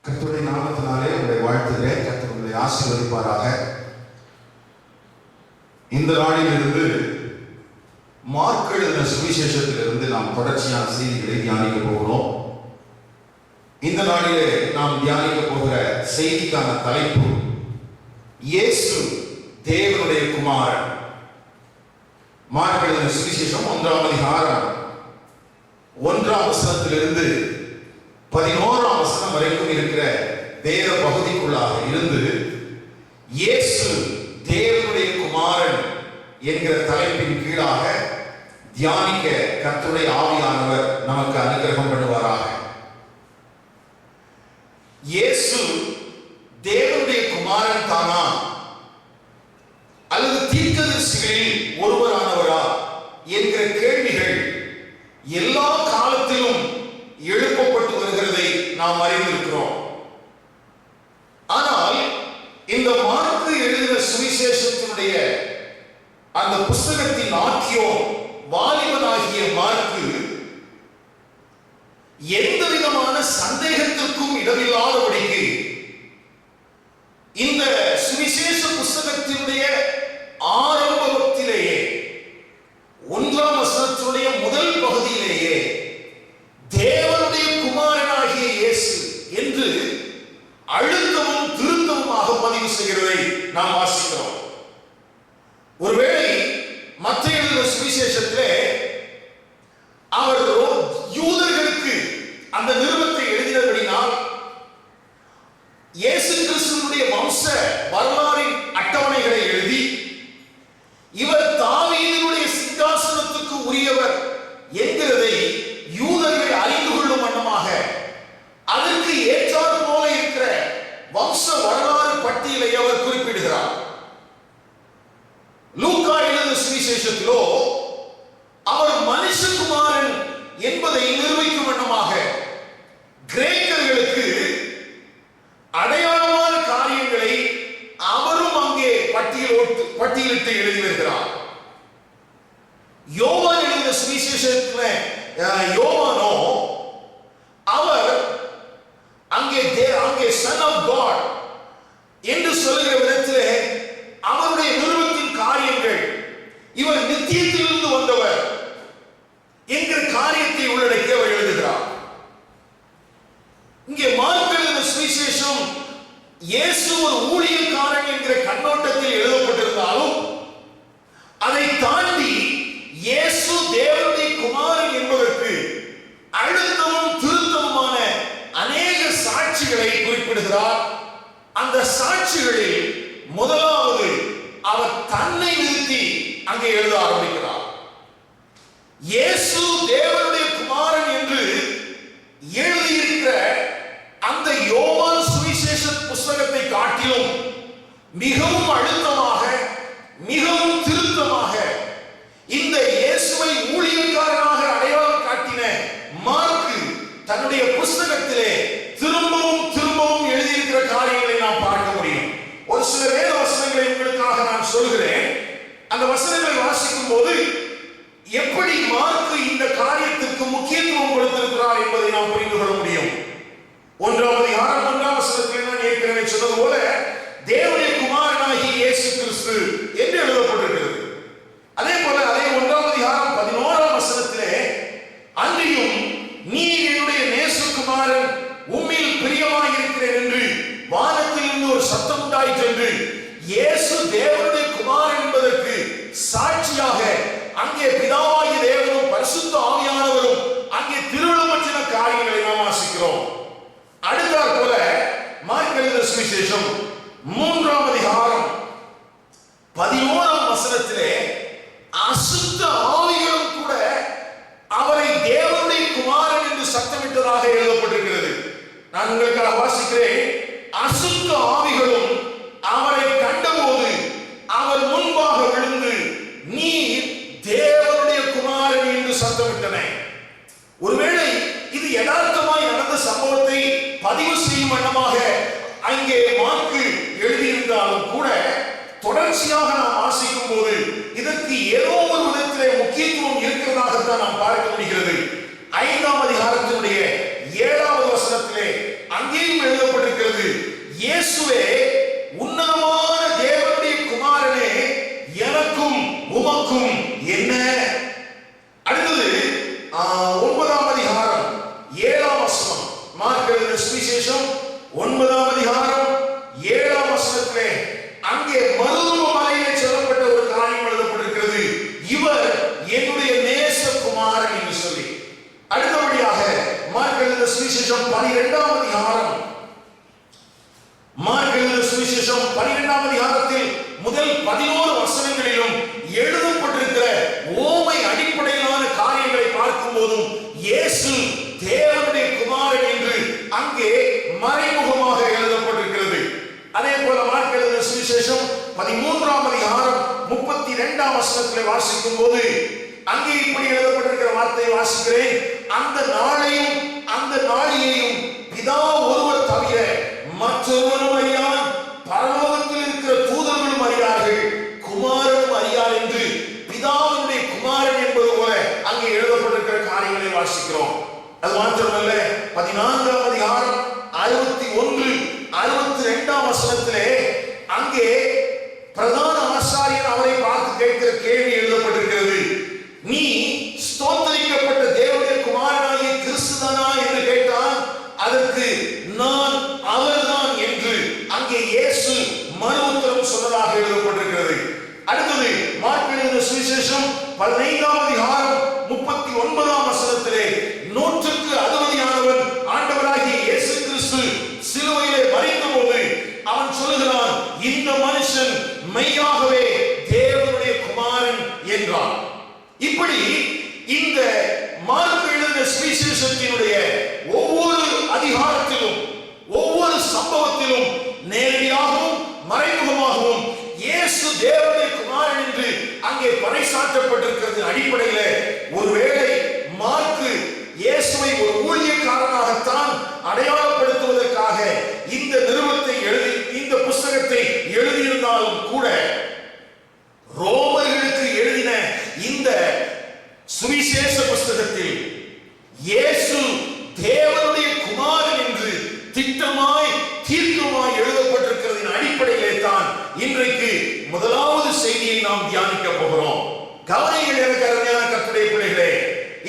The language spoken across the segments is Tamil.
கர்த்தருடைய நாமத்தினாலே உங்களை வாழ்த்துகிறேன். கர்த்தர் உங்களை ஆசீர்வதிப்பாராக. இந்த நாளிலிருந்து மார்க் எழுதின சுவிசேஷத்திலிருந்து நாம் தொடர்ச்சியான செய்திகளை தியானிக்க போகிறோம். இந்த நாளிலே நாம் தியானிக்க போகிற செய்திக்கான தலைப்பு இயேசு தேவனுடைய குமாரன். மார்க் எழுதின சுவிசேஷம் 1ஆம் அதிகாரம் 1ஆம் வசனத்திலிருந்து 11ஆம் வசனம் வரைக்கும் இருக்கிற வேத பகுதிக்குள்ளாக இருந்து இயேசு தேவனுடைய குமாரன் என்கிற தலைப்பின் கீழாக தியானிக்க கர்த்தருடைய ஆவியானவர் நமக்கு அனுகிரகம் பண்ணுவாராக. இயேசு தேவனுடைய குமாரன் தானா அல்லது தீர்க்கதரிசிகளில் ஒருவரானவரா என்கிற கேள்விகள் எல்லா காலத்திலும் எழுப்பப்பட்டு வருகிறதை நாம் அறிந்திருக்கிறோம். ஆனால் இந்த மார்க்கு எழுதின சுவிசேஷத்தினுடைய அந்த புஸ்தகத்தின் ஆக்கியோன் வாலிபனாகிய மார்க்கு எந்த விதமான சந்தேகத்திற்கும் இடமில்லாதபடிக்கு இந்த சுவிசேஷ புஸ்தகத்தினுடைய ஆரம்பத்திலேயே 1ஆம் வசனத்தினுடைய முதல் பகுதியிலேயே தேவனுடைய குமாரனாகிய இயேசு என்று அழுத்தமும் திருத்தமுமாக பதிவு செய்கிறதை நாம் வாசிக்கிறோம். ஒருவேளை மத்தேயு எழுதின சுவிசேஷத்திலே அவர் யூதர்களுக்கு அந்த நிருபத்தை எழுதினபடினால் இயேசு கிறிஸ்துவினுடைய வம்ச வரலாறின் அட்டவணைகளை எழுதி இவர் தாவீதினுடைய சிங்காசனத்துக்கு உரியவர் என்கிறதை யூதர்கள் அறிந்து கொள்ளும் வண்ணமாக அதற்கு ஏற்றாற் போல இருக்கிற வம்ச வரலாறு பட்டியலை அவர் குறிப்பிடுகிறார். லூக்கா எழுதின சுவிசேஷத்திலோ அவர் மனுஷகுமாரன் என்பதை நிரூபிக்கும் வண்ணமாக கிரேக்கர்களுக்கு அடையாளமான காரியங்களை அவரும் அங்கே பட்டியலிட்டு எழுதி வருகிறார். யோவான் எழுதின சுவிசேஷத்தில் யோவானோ அவர் அங்கே சன் ஆஃப் காட் என்று சொல்லுகிற விதத்திலே அவருடைய நிறுவனத்தின் காரியங்கள் இவர் நித்தியத்திலிருந்து வந்தவர் என்கிற காரியத்தை உள்ளடக்கி அவர் எழுதுகிறார். இங்கே மார்க் எழுதின சுவிசேஷம் இயேசு ஒரு ஊழியக்காரன் என்கிற கண்ணோட்டத்தில் எழுதப்பட்டிருந்தாலும் அதை தாண்டி இயேசு தேவனுடைய குமாரன் என்பதற்கு அழுத்தமும் திருத்தமுமான அநேக சாட்சிகளை குறிப்பிடுகிறார். அந்த சாட்சிகளில் முதலாவது அவர் தன்னை நிறுத்தி அங்கே எழுத ஆரம்பிக்கிறார். இயேசு தேவனுடைய குமாரன் என்று எழுதியிருக்கிற அந்த யோவான் சுவிசேஷ புஸ்தகத்தை காட்டிலும் மிகவும் அழுத்தமாக மிகவும் திருத்தமாக இந்த இயேசுவை ஊழியக்காரனாக அடையாளம் காட்டின மார்க்கு தன்னுடைய புஸ்தகத்திலே திரும்பவும் திரும்பவும் எழுதியிருக்கிற காரியங்களை நாம் பார்க்க முடியும். ஒரு சில வேத வசனங்களை உங்களுக்காக நான் சொல்கிறேன். அந்த வசனங்களை வாசிக்கும் போது எப்படி மார்க்கு இந்த காரியத்திற்கு முக்கியத்துவம் கொடுத்திருக்கிறார் என்பதை நாம் புரிந்து கொள்ள முடியும். 1ஆம் அதிகாரம் 1ஆம் வசனத்தில் நான் ஏற்கனவே சொன்னது போல தேவனுடைய குமாரனாகிய இயேசு கிறிஸ்து என்று எழுதப்பட்டிருக்கிறது. அதே போல அதே 1ஆம் அதிகாரம் 11ஆம் வசனத்திலே அன்றியும் நீ என்னுடைய நேசகுமாரன் உம்மில் பிரியமாய் இருக்கிறேன் என்று வானத்தில் இருந்து ஒரு சத்தம் உண்டாயிற்று என்று இயேசு தேவனுடைய குமாரன் என்பதற்கு சாட்சியாக அங்கே பிதாவாகிய தேவனும் பரிசுத்த ஆவியானவரும் அங்கே திருவிழமற்றின காரியங்களை நாம் வாசிக்கிறோம். அடுத்தாற் போல மார்க் எழுதின சுவிசேஷம் 3ஆம் அதிகாரம் 11ஆம் வசனத்திலே அசுத்த ஆவிகளும் கூட அவரை தேவனுடைய குமாரன் என்று சத்தமிட்டதாக எழுதப்பட்டிருக்கிறது. நான் உங்களுக்காக வாசிக்கிறேன். அசுத்த ஆவிகளும் அவரை கண்டபோது அவர் முன்பாக விழுந்து நீ தேவனுடைய குமாரன் என்று சத்தமிட்டன. ஒருவேளை இது யதார்த்தமாய் நடந்த சம்பவத்தை பதிவு செய்யும் வண்ணமாக அங்கே மார்க்கு எழுதியிருந்தாலும் கூட தொடர்ச்சியாக நாம் வாசிக்கும் போது இதற்கு ஏதோ ஒரு விதத்திலே முக்கியத்துவம் இருக்கிறதாகத்தான் நாம் பார்க்க முடிகிறது. 5ஆம் அதிகாரத்தினுடைய 7வது வசனத்திலே அங்கேயும் எழுதப்பட்ட பொழுது இயேசுவே உன்னதமான தேவனுடைய குமாரனே, எனக்கும் உமக்கும் என்ன? அடுத்தது 9ஆம் அதிகாரம் 7ஆம் வசனம். மார்க் எழுதின சுவிசேஷம் 9ஆம் அதிகாரம் 7ஆம் வசனத்திலே அங்கே மறுரூப மலையிலே சொல்லப்பட்ட ஒரு காரியம் எழுதப்பட்டிருக்கிறது. இவர் என்னுடைய நேசகுமாரன் என்று சொல்லி. அடுத்தபடியாக மார்க் எழுதின சுவிசேஷம் 12ஆம் அதிகாரம், மார்க் எழுதின சுவிசேஷம் 12ஆம் அதிகாரத்தில் முதல் 11 வசனங்களிலும் எழுதப்பட்டிருக்கிற ஓமை அடிப்படையிலான காரியங்களை பார்க்கும் போதும் இயேசு தேவனுடைய குமாரன் என்று அங்கே மறைமுகமாக எழுதப்பட்டிருக்கிறது. அதே போல மார்க் எழுதின சுவிசேஷம் 13ஆம் அதிகாரம் 32ஆம் வசனத்திலே வாசிக்கும் போது அங்கே இப்படி எழுதப்பட்டிருக்கிற வார்த்தையை வாசிக்கிறேன். அந்த நாளையும் அந்த நாளியையும் பிதா ஒருவர் தவிர மற்றொருவரும் அறியான், பரலோகத்தில் இருக்கிற தூதர்களும் அறியார்கள், குமாரனும் அறியார் என்று பிதாவினுடைய குமாரன் என்பது போல அங்கே எழுதப்பட்டிருக்கிற காரியங்களை வாசிக்கிறோம். அது மாத்திரமல்ல, 14ஆம் அதிகாரம் 61 62ஆம் வசனத்திலே அங்கே பிரதான ஆசாரியர் அவரை பார்த்து கேட்கிற கேள்வி எழுதப்பட்டிருக்கிறது. நீ ஸ்தோத்திரிக்கப்பட்ட தேவனுடைய குமாரனாகிய கிறிஸ்துதானா என்று கேட்டான். அதற்கு நான் அவர்தான் என்று அங்கே இயேசு மறு உத்தரம் சொன்னதாக எழுதப்பட்டிருக்கிறது. அடுத்தது மார்க் எழுதின சுவிசேஷம் 15ஆம் அதிகாரம் 39ஆம் வசனத்திலே நூற்றுக்கு அதிபதியானவன் ஆண்டவராகிய இயேசு கிறிஸ்து சிலுவையிலே மரித்தபோது அவன் சொல்லுகிறான், இந்த மனுஷன் மெய்யாகவே தேவனுடைய குமாரன் என்றான். இப்படி இந்த மார்க் எழுதின சுவிசேஷத்தினுடைய ஒவ்வொரு அதிகாரத்திலும் ஒவ்வொரு சம்பவத்திலும் நேரடியாகவும் மறைமுகமாகவும் இயேசு தேவனுடைய குமாரன் என்று அங்கே பறைசாற்றப்பட்டிருக்கிறது. அடிப்படையில் ஒருவேளை மார்க் இயேசுவை ஒரு ஊழியக்காரனாகத்தான் அடையாளப்படுத்துவதற்காக இந்த நிருபத்தை எழுதி இந்த புஸ்தகத்தை எழுதியிருந்தாலும் கூட ரோமர்களுக்கு எழுதின இந்த சுவிசேஷ புஸ்தகத்தில் இயேசு தேவனுடைய குமாரன் என்று திட்டமாய் தீர்க்கமாய் எழுதப்பட்டிருக்கிறதின் அடிப்படையிலே தான் இன்றைக்கு முதலாவது செய்தியை நாம் தியானிக்க போகிறோம். கவனிகள் எனக்கு அருமையான கர்த்தருடைய பிள்ளைகளே,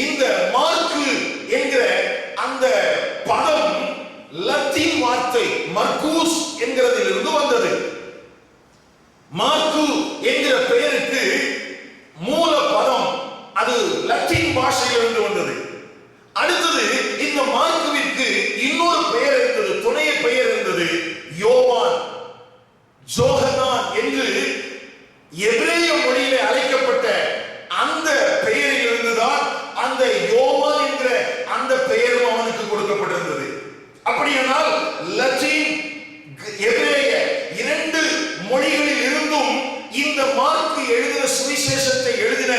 இந்த மார்க்கு என்கிற அந்த பதம் லத்தீன் வார்த்தை மர்கூஸ் என்கிறதிலிருந்து வந்தது. மார்க்கு என்கிற பெயருக்கு மூல பதம் அது லத்தீன் பாஷையிலிருந்து வந்தது. அடுத்தது இந்த மார்க்குவிற்கு இன்னொரு பெயர் இருந்தது, துணை பெயர் இருந்தது, யோவான், ஜோஹனான் என்று எபிரேய மொழியிலே அழைக்கப்பட்ட அந்த பெயரில் இருந்துதான் அந்த யோவான் என்கிற அந்த பெயரும் அவனுக்கு கொடுக்கப்பட்டிருந்தது. அப்படியானால் லத்தீன், எபிரேய இரண்டு மொழிகளில் இருந்தும் இந்த மார்க்கு எழுதின சுவிசேஷத்தை எழுதின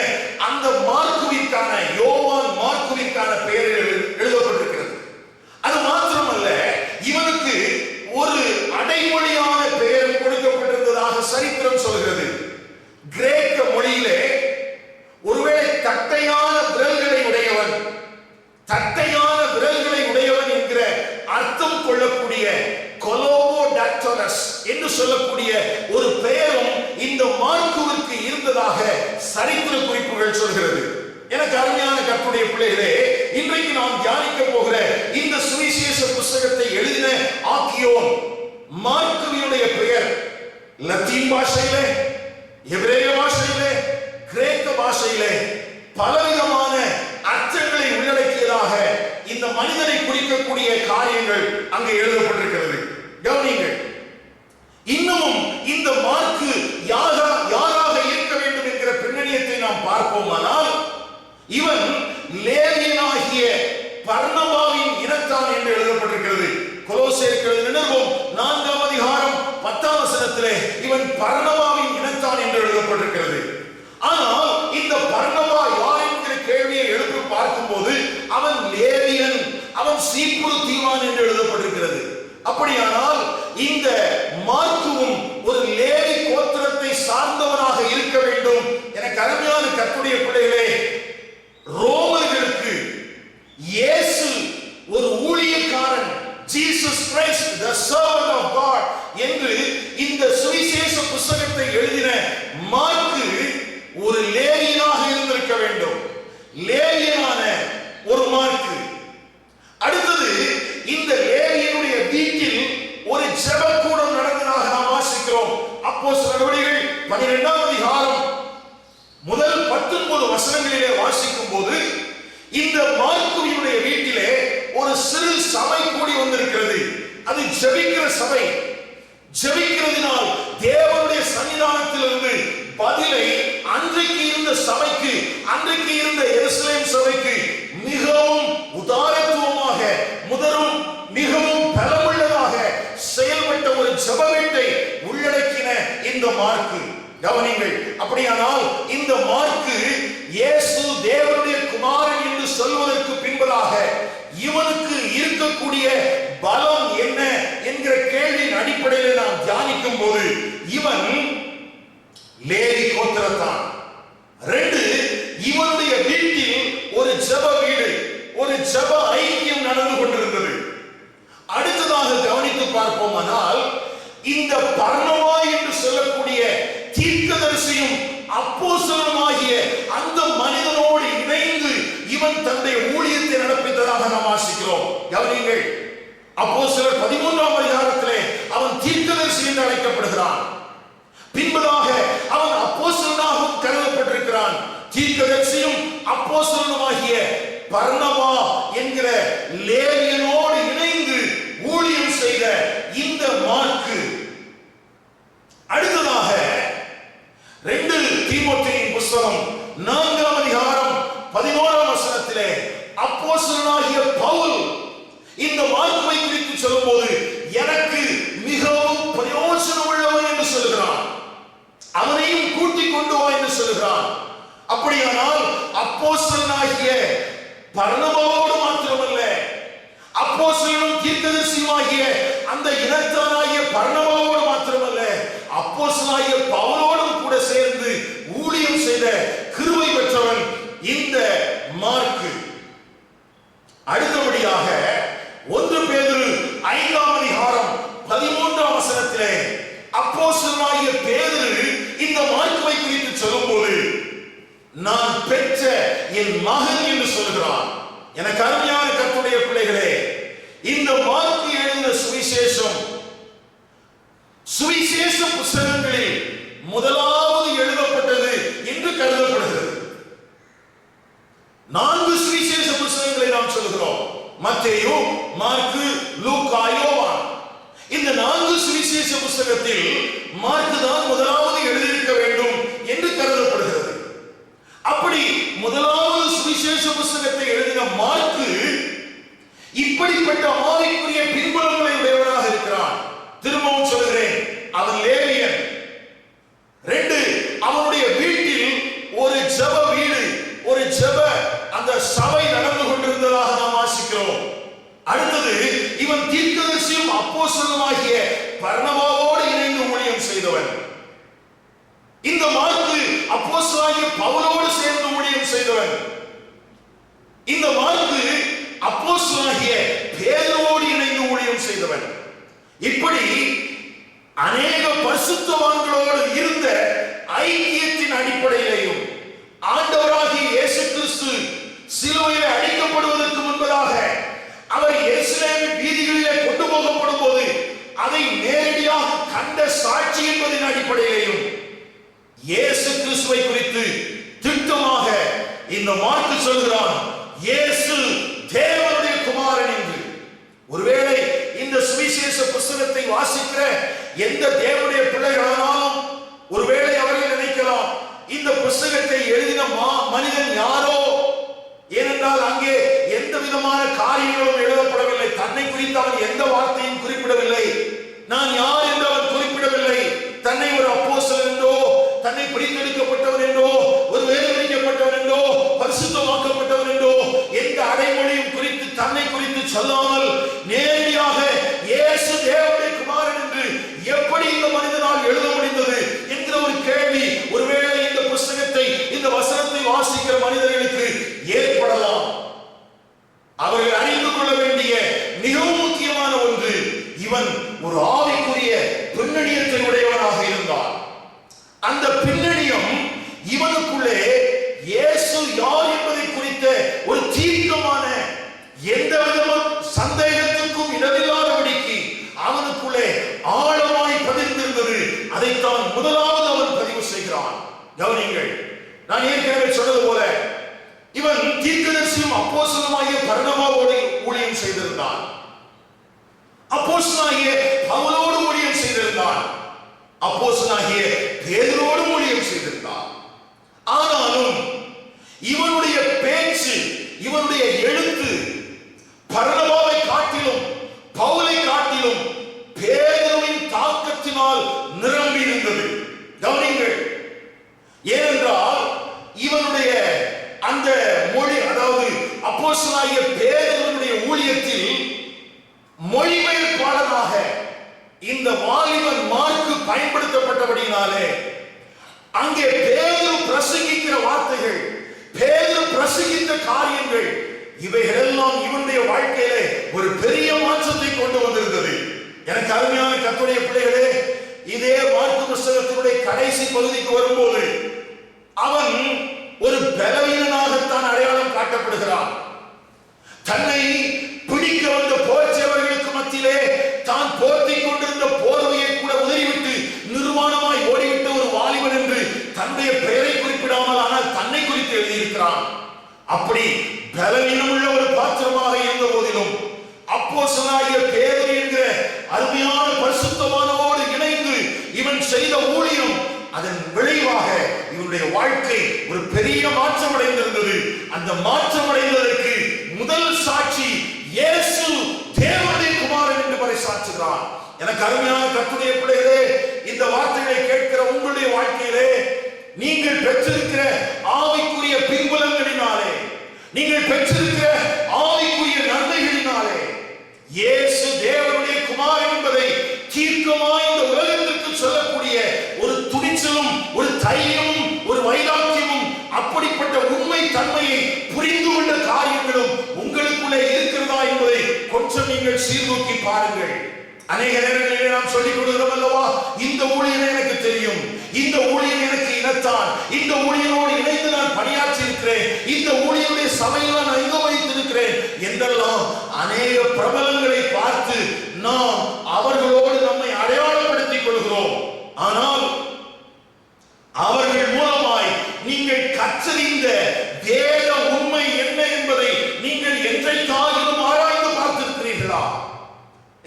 அந்த மார்க்குவிற்கான யோவான் மார்க்குவிற்கான பெயர் எழுதப்பட்டிருக்கிறது. அது மாத்திரமல்ல, இவனுக்கு ஒரு அடைமொழியான பெயர் கொடுக்கப்பட்டிருந்ததாக சரித்திரம் சொல்கிறது. கிரேக்க மொழியிலே ஒருவேளை தட்டையான விரல்களை உடையவன், தட்டையான விரல்களை உடையவன் என்கிற அர்த்தம் கொள்ளக்கூடிய கொலோபோடாக்டரஸ் என்று சொல்லக்கூடிய ஒரு பெயரும் இந்த மார்க்குவிற்கு இருந்ததாக சரித்திர குறிப்புகள் சொல்கிறது. எனக்கு அருமையான கர்த்தருடைய பிள்ளைகளே, இன்றைக்கு நாம் தியானிக்க போகிற இந்த சுவிசேஷ புஸ்தகத்தை எழுதின ஆக்கியோன் மார்க்குவினுடைய பெயர் லத்தீன் பாஷையிலே, எபிரேய பாஷையிலே, கிரேக்க பாஷையிலே பலவிதமான அர்த்தங்களை உள்ளடக்கியதாக இந்த மனிதனை குறிக்கக்கூடிய காரியங்கள் அங்கே எழுதப்பட்டிருக்கிறது. கவனியுங்கள். இன்னமும் இந்த மார்க்கு யாராக இருக்க வேண்டும் என்கிற பின்னணியத்தை நாம் பார்ப்போமானால், இவன் லேவியனாகிய பர்னபாவின் இனத்தான் என்று எழுதப்பட்டிருக்கிறது. கொலோசேயருக்கு எழுதின நிருபம் 4ஆம் அதிகாரம் 10ஆம் வசனத்திலே இவன் பர்னபாவின் இனத்தான் என்று எழுதப்பட்டிருக்கிறது. ஆனால் இந்த பர்னபா யார் என்கிற கேள்வியை எழுப்பி பார்க்கும்போது அவன் லேவியன், அவன் சீப்புரு தீவான் என்று எழுதப்பட்டிருக்கிறது. அப்படியானால் இந்த மார்க்குவும் ஒரு லேவி கோத்திரத்தை சார்ந்தவனாக இருக்க வேண்டும். எனக்கு அருமையான கர்த்தருடைய பிள்ளைகளே, ரோமர்களுக்கு இயேசு ஒரு ஊழியக்காரன், Jesus Christ, the servant of God என்று இந்த சுவிசேஷ புத்தகத்தை எழுதின மார்க்கு ஒரு லேவியனாக இருந்திருக்க வேண்டும். லேவியனான ஒரு மார்க்கு. அடுத்தது, இந்த லேவியனுடைய வீட்டில் ஒரு ஜெபக்கூடம் நடந்ததாக நாம் வாசிக்கிறோம். அப்போஸ்தலர் நடவடிக்கைகள் 12ஆம் அதிகாரம் முதல் 19 வசனங்களிலே வாசிக்கும் போது இந்த மார்க்குவினுடைய வீட்டிலே ஒரு சிறு சபை கூடி வந்திருக்கிறது. அது ஜெபிக்கிற சபை. ஜெபிக்கிறதினால் தேவனுடைய சன்னிதானத்திலிருந்து பதிலை அன்றைக்கு இருந்த சபைக்கு, அன்றைக்கு இருந்த எருசலேம் சபைக்கு மிகவும் உதாரத்துவமாக, மிகவும் பலமுள்ளதாக செயல்பட்ட ஒரு ஜெப வீட்டை உள்ளடக்கின இந்த மார்க்கு. கவனிங்கள். அப்படியானால் இந்த மார்க்கு இயேசு தேவனுடைய குமாரன் என்று சொல்வதற்கு பின்பதாக இவனுக்கு இருக்கக்கூடிய பலம் என்ன என்கிற கேள்வியின் அடிப்படையில் நாம் தியானிக்கும் போது இவன் லேவி கோத்திரத்தான். 2, இவனுடைய வீட்டில் ஒரு ஜெப வீடு, ஒரு ஜெப ஐக்கியம் நடந்து கொண்டிருந்தது. அடுத்ததாக கவனித்து பார்ப்போமானால் இந்த பர்னபா என்று சொல்லக்கூடிய தீர்க்கதரிசியும் அப்போஸ்தலனுமாகிய அந்த மனிதனோடு இணைந்து இவன் தன்னுடைய ஊழியத்தை நடப்பித்ததாக நாம் வாசிக்கிறோம். கவனிங்கள். அப்போஸ்தலர் 13ஆம் அதிகாரத்திலே அவன் தீர்க்கதரிசி என்று அழைக்கப்படுகிறான். பின்பதாக அவன் அப்போஸ்தலனாகவும் கருதப்பட்டிருக்கிறான். தீர்க்கதரிசியும் அப்போஸ்தலனுமாகிய பர்னபா என்கிற லேவியனோடு இணைந்து ஊழியம் செய்த இந்த மார்க்கு. அடுத்ததாக 2 தீமோத்தேயுவின் புத்தகம் 4ஆம் அதிகாரம் 11ஆம் வசனத்திலே அப்போஸ்தலனாகிய பவுல் இந்த மார்க்குவை குறித்து சொல்லும்போது எனக்கு மிகவும் பிரயோஜனம் உள்ளவன் என்று சொல்கிறான். அவனையும் கூட்டிக் கொண்டு வா என்று சொல்கிறான். அப்படியானால் அப்போஸ்தலனாகிய பர்னபாவோடு மாத்திரமல்ல, அப்போஸ்தலனும் தீர்க்கதரிசியுமாகிய அந்த இனத்தானாகிய பர்னபாவோடு மாத்திரமல்ல, அப்போஸ்தலனாகிய பவுலோடும் கூட சேர்ந்து ஊழியம் செய்த கிருபை பெற்றவன் இந்த மார்க்கு. அடுத்தபடியாக 1 பேதுரு 5ஆம் அதிகாரம் 13ஆம் வசனத்திலே அப்போஸ்தலனாகிய பேதுரு இந்த மார்க்குவை குறித்து சொல்லும்போது நான் பெற்ற என் மகன் என்று சொல்கிறான். எனக்கு அருமையான கர்த்தருடைய பிள்ளைகளே, இந்த மார்க்கு எழுதின சுவிசேஷ புத்தகங்களில் முதலாவது எழுதப்பட்டது என்று கருதப்படுகிறது. 4 சுவிசேஷ புத்தகங்களை நாம் சொல்கிறோம். மத்தேயு, மார்க்கு, லூக்கா, யோவான். இந்த 4 சுவிசேஷ புத்தகத்தில் மார்க்கு தான் முதலாவது எழுதியிருக்க வேண்டும் என்று கருதப்படுகிறது. அப்படி முதலாவது சுவிசேஷ புத்தகத்தை எழுதின மார்க்கு இப்படிப்பட்ட ஆவிக்குரிய பின்புலங்களை உடையவனாக இருக்கிறான். திரும்பவும் சொல்கிறேன், அவன் லேவியன். 2, அவனுடைய வீட்டில் ஒரு ஜெப வீடு, ஒரு ஜெப அந்த சபை நடந்து கொண்டிருந்ததாக நாம் வாசிக்கிறோம். அடுத்தது, இவன் தீர்க்கதரிசியும் அப்போஸ்தலனுமாகிய பர்னபாவோடு இணைந்து ஊழியம் செய்தவன். இந்த மார்க்கு அப்போஸ்தலனாகிய பவுலோடு சேர்ந்து ஊழியம் செய்தவன். இந்த மார்க்கு அப்போஸ்தலனாகிய பேதுருவோடு இணைந்து ஊழியம் செய்தவன். இப்படி அநேக பரிசுத்தவான்களோடு இருந்த ஐக்கியத்தின் அடிப்படையிலேயும் ஆண்டவராகிய இயேசு கிறிஸ்து சிலுவையில் அடிக்கப்படுவதற்கு முன்பதாக அவர் எருசலேமின் வீதிகளிலே கொண்டு போகப்படும் போது அதை நேரடியாக கண்ட சாட்சி என்பதின் அடிப்படையிலேயும் இயேசு கிறிஸ்துவை குறித்து திட்டமாக இந்த மார்க்கு சொல்கிறான், இயேசு தேவனுடைய குமாரன் என்று. ஒருவேளை இந்த சுவிசேஷ புத்தகத்தை வாசிக்கிற எந்த தேவனுடைய பிள்ளைகளானாலும் ஒருவேளை அவர்கள் நினைக்கலாம், இந்த புத்தகத்தை எழுதின மனிதன் யாரோ. ஏனென்றால் அங்கே எந்த விதமான காரியங்களும் எழுதப்படவில்லை. தன்னை குறித்து அவன் எந்த வார்த்தையும் குறிப்பிடவில்லை. நான் யார் என்று அவன் குறிப்பிடவில்லை. தன்னை ஒரு அப்போஸ்தலன் என்றோ, தன்னை பிடித்தெடுக்கப்பட்டவன் என்றோ, ஒரு வேதனைக்கப்பட்டவன் என்றோ, பரிசுத்தமாக்கப்பட்டவன் என்றோ எந்த அடைமொழியும் குறித்து தன்னை குறித்து சொல்லாமல் நேரடியாக இயேசு தேவனுடைய குமாரன் என்று எப்படி இந்த மனிதனால் எழுத முடிந்தது என்கிற ஒரு கேள்வி ஒருவேளை இந்த புத்தகத்தை, இந்த வசனத்தை வாசிக்கிற மனிதர்களுக்கு ஏற்படலாம். அவர்கள் அறிந்து கொள்ள வேண்டிய மிகவும் முக்கியமான ஒன்று, இவன் ஒரு ஆவிக்குரிய பின்னணியத்தை உடையவனாக இருந்தான். அந்த பின்னணியும் இவனுக்குள்ளே இயேசு யார் என்பதை குறித்த ஒரு தீர்க்கமான எந்த விதமான சந்தேகத்துக்கும் இடமில்லாதபடிக்கு அவனுக்குள்ளே ஆழமாய் பதிந்திருந்தது. அதைத்தான் முதலாவது அவன் பதிவு செய்கிறான். கவனிங்கள், நான் ஏற்கனவே சொன்னது போல இவன் தீர்க்கதரிசியும் அப்போஸ்தலனாகிய பர்னபாவோடு ஊழியம் செய்திருந்தான். அப்போஸ்தலனாகிய பவுலோடு ஊழியம் செய்திருந்தான். அப்போஸ்தலனாகிய பேதுருவோடு ஊழியம் செய்திருந்தான். ஆனாலும் இவனுடைய பேச்சு, இவனுடைய எழுத்து பர்னபாவை காட்டிலும் பவுலை காட்டிலும் பேதுருவின் தாக்கத்தினால் நிரம்பி இருந்தது. கவனிங்கள், ஏனென்றால் இவனுடைய அந்த மொழி, அதாவது அப்போஸ்தலனாகிய பேதுருவினுடைய ஊழியத்தில் மொழிபெயர்ப்பாளராக இந்த வாலிபன் மார்க்கு பயன்படுத்தப்பட்டபடினாலே அங்கே பேதுரு பிரசங்கிக்கிற வார்த்தைகள், பேதுரு பிரசங்கித்த காரியங்கள், இவைகளெல்லாம் இவனுடைய வாழ்க்கையிலே ஒரு பெரிய மாற்றத்தை கொண்டு வந்திருந்தது. எனக்கு அருமையான கர்த்தருடைய பிள்ளைகளே, இதே மார்க்கு புத்தகத்தினுடைய கடைசி பகுதிக்கு வரும்போது அவன் ஒரு பலவீனனாகத்தான் அடையாளம் காட்டப்படுகிறான். தன்னை பிடிக்க வந்த போர்ச்சவர்களுக்கு மத்தியிலே தான் போர்த்திக் கொண்டிருந்த போர்வையை கூட உதறிவிட்டு நிர்வாணமாய் ஓடிவிட்ட ஒரு வாலிபன் என்று தன்னுடைய பெயரை குறிப்பிடாமல் ஆனால் தன்னை குறித்து எழுதியிருக்கிறான். அப்படி பலவீனமுள்ள ஒரு பாத்திரமாக இருந்த போதிலும் அப்போஸ்தலனாகிய பேதுரு என்கிற அருமையான பரிசுத்தவானோடு இணைந்து இவன் செய்த ஊழியம், அதன் விளைவாக இவனுடைய வாழ்க்கை ஒரு பெரிய மாற்றம் அடைந்திருந்தது. அந்த மாற்றம் அடைந்ததற்கு முதல் சாட்சி இயேசு தேவனுடைய குமாரன் என்று பறைசாற்றுகிறான். எனக்கு அருமையான கர்த்தருடைய பிள்ளைகளே, இந்த வார்த்தைகளை கேட்கிற உங்களுடைய வாழ்க்கையிலே நீங்கள் பெற்றிருக்கிற ஆவிக்குரிய பின்புலங்களினாலே, நீங்கள் பெற்றிருக்கிற ஆவிக்குரிய நன்மைகளினாலே இயேசு தேவனுடைய குமாரன் என்பதை தீர்க்கமாய் இந்த உலகத்திற்கு சொல்லக்கூடிய ஒரு துணிச்சலும் ஒரு தைரியமும் ஒரு வைராக்கியமும் அப்படிப்பட்ட உண்மை தன்மையை புரிந்து கொண்ட காரியங்களும் உங்களுக்குள்ளே இருக்கிறதா என்பதை கொஞ்சம் நீங்கள் சீர்தூக்கி பாருங்கள். அநேக நேரங்களிலே நாம் சொல்லிக் கொடுக்கிறோம் அல்லவா, இந்த ஊழியன் எனக்கு தெரியும், இந்த ஊழியன் எனக்கு இனத்தான், இந்த ஊழியனோடு இணைந்து நான் பணியாற்றி இருக்கிறேன், இந்த ஊழியனுடைய சபையில் நான் எங்க வைத்திருக்கிறேன் என்றெல்லாம் அநேக பிரபலங்களை பார்த்து நாம் அவர்களோடு நம்மை அடையாளப்படுத்திக் கொள்கிறோம். ஆனால் அவர்கள் மூலமாய் நீங்கள் கற்றறிந்த வேத உண்மை என்ன என்பதை நீங்கள் என்றைக்காயிலும் ஆராய்ந்து பார்த்திருக்கிறீர்களா?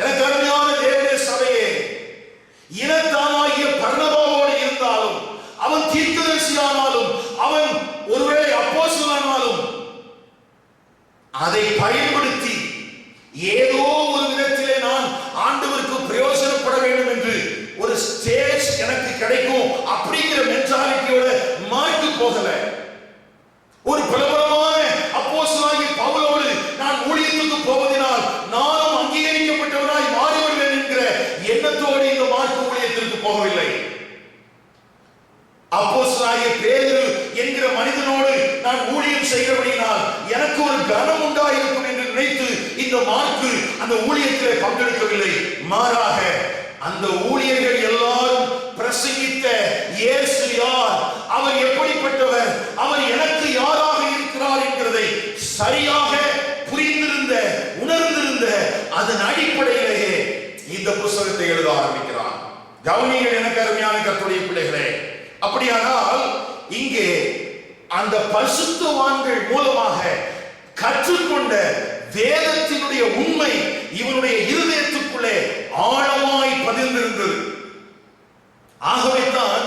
எனக்கு அருமையான தேவனுடைய சபையே, இனத்தானாகிய பர்னபாவோடு இருந்தாலும், அவன் தீர்க்கதரிசியானாலும், அவன் ஒருவேளை அப்போஸ்தலனானாலும், அதை பயன்படுத்தி ஏதோ ஒரு விதத்திலே நான் ஆண்டவருக்கு பிரயோஜனப்பட வேண்டும் என்று ஒரு ஸ்டேஜ் எனக்கு கிடைக்கும் அப்படிங்கிற மென்டாலிட்டியோட மாற்றி போகல. ஒரு பிரபலமான அப்போஸ்தலனாகிய பவுலோடு நான் ஊழியத்துக்கு போவதினால் நானும் அங்கீகரிக்கப்பட்டவனாய் மாறிவிடுவேன் என்கிற எண்ணத்தோடு இந்த மார்க்கு ஊழியத்திற்கு போகவில்லை. அப்போஸ்தலனாகிய பேதுரு என்கிற மனிதனோடு நான் ஊழியம் செய்கிறபடியால் எனக்கு ஒரு கனம் உண்டாயிருக்கும் என்று நினைத்து இந்த மார்க்கு அந்த ஊழியத்திலே பங்கெடுக்கவில்லை. மாறாக அந்த ஊழியர்கள் எல்லாரும் பிரசங்கித்த இயேசு யார், அவர் எப்படிப்பட்டவர், அவர் எனக்கு யாராக இருக்கிறார் என்கிறதை சரியாக புரிந்திருந்த உணர்ந்திருந்த அதன் அடிப்படையிலேயே இந்த புத்தகத்தை எழுத ஆரம்பிக்கிறான். கவனிகள் எனக்கு அருமையான கர்த்தருடைய பிள்ளைகளே, அப்படியானால் இங்கே அந்த பரிசுத்தவான்கள் மூலமாக கற்றுக்கொண்ட வேதத்தினுடைய உண்மை இவனுடைய இருதயத்துக்குள்ளே ஆழமாய் பதிந்திருந்தது. ஆகவேதான்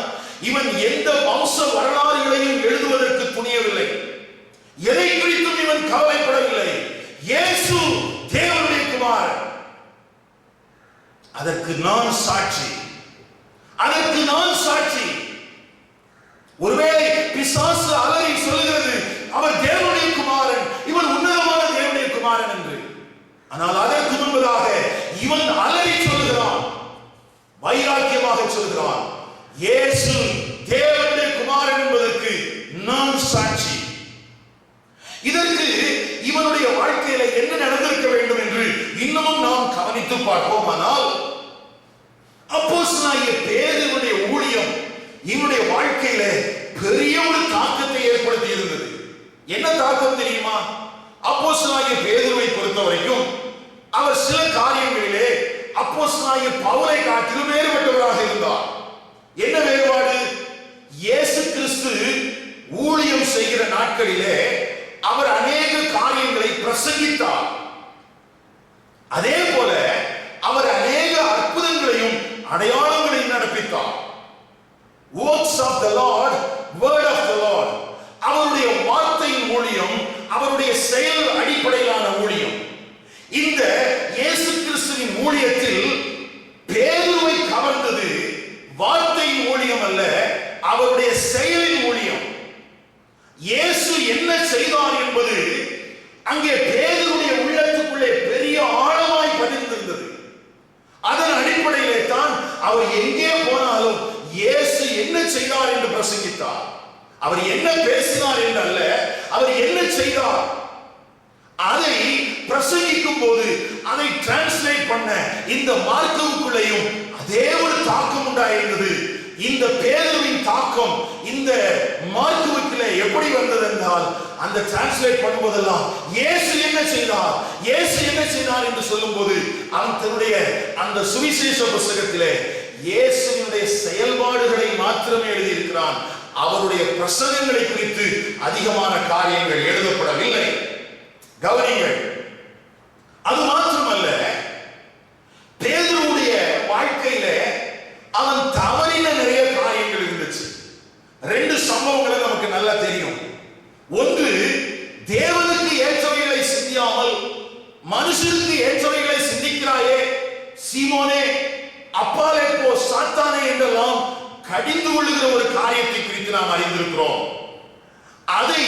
இவன் எந்த வம்ச வரலாறுகளையும் எழுதுவதற்கு துணியவில்லை. எதை குறித்தும் இவன் கவலைப்படவில்லை. இயேசு தேவனுடைய குமாரன், அதற்கு நான் சாட்சி, அதற்கு நான் சாட்சி. ஒருவேளை பிசாசு அலறி சொல்லுகிறது அவர் தேவனுடைய குமாரன், இவன் உன்னதமான தேவனுடைய குமாரன் என்று. ஆனால் அதற்கு முன்பதாக இவன் அலறி சொல்லுகிறான், வைராக்கியமாக சொல்கிறான், இயேசு தேவனுடைய குமாரன் என்பதற்கு நான் சாட்சி. இதற்கு இவனுடைய வாழ்க்கையில என்ன நடந்திருக்க வேண்டும் என்று இன்னமும் நாம் கவனித்து பார்ப்போம். ஆனால் அப்போஸ்தலனாகிய பவுலை காட்டிலும் வேறுபட்டவராக இருந்தார். என்ன வேறுபாடு? இயேசு கிறிஸ்து ஊழியம் செய்கிற நாட்களிலே அவர் அநேக காரியங்களை பிரசங்கித்தார். அதே போல அவர் அநேக அற்புதங்களையும் அடையாளங்களையும் நடப்பித்தார். Works of the Lord, word of the Lord. அவருடைய வார்த்தையின் ஊழியம், அவருடைய செயல் அடிப்படையிலான ஊழியம். இந்த இயேசு கிறிஸ்துவின் ஊழியத்தில் பேதுருவை கவர்ந்தது வார்த்தையின் ஊழியம் அல்ல, அவருடைய செயலின் ஊழியம். இயேசு என்ன செய்தார் என்பது அங்கே பேதுருடைய உள்ளத்துக்குள்ளே பெரிய ஆழமாய் பதிந்திருந்தது. அதன் அடிப்படையிலே தான் அவர் எங்கே போனாலும் இயேசு என்ன செய்தார் என்று பிரசங்கித்தார். அவர் என்ன பேசினார் என்று அல்ல, அவர் என்ன செய்தார் அதை பிரசங்கிக்கும் போது அதை டிரான்ஸ்லேட் பண்ண இந்த மார்க்குக்குள்ளேயும் அதே ஒரு தாக்கம் உண்டாயிருந்தது. இந்த பேதுருவின் தாக்கம் இந்த மார்க்குக்குள்ளே எப்படி வந்தது என்றால், அந்த டிரான்ஸ்லேட் பண்ணும்போதெல்லாம் இயேசு என்ன செய்தார், இயேசு என்ன செய்தார் என்று சொல்லும்போது அவன் தன்னுடைய அந்த சுவிசேஷ புத்தகத்திலே இயேசுவினுடைய செயல்பாடுகளை மாத்திரமே எழுதியிருக்கிறான். அவருடைய பிரசங்கங்களை குறித்து அதிகமான காரியங்கள் எழுதப்படவில்லை. கவனிங்கள். அது மாத்திரமல்ல, பேதுருவுடைய வாழ்க்கையில அவன் தவறின நிறைய காரியங்கள் இருந்துச்சு. ரெண்டு சம்பவங்களை நமக்கு நல்லா தெரியும். ஒன்று, தேவனுக்கு ஏற்றவைகளை சிந்தியாமல் மனுஷனுக்கு ஏற்றவைகளை சிந்திக்கிறாயே சீமோனே, அப்பாலே போ சாத்தானே என்றெல்லாம் கடிந்து கொள்ளுகிற ஒரு காரியத்தை குறித்து நாம் அறிந்திருக்கிறோம். அதை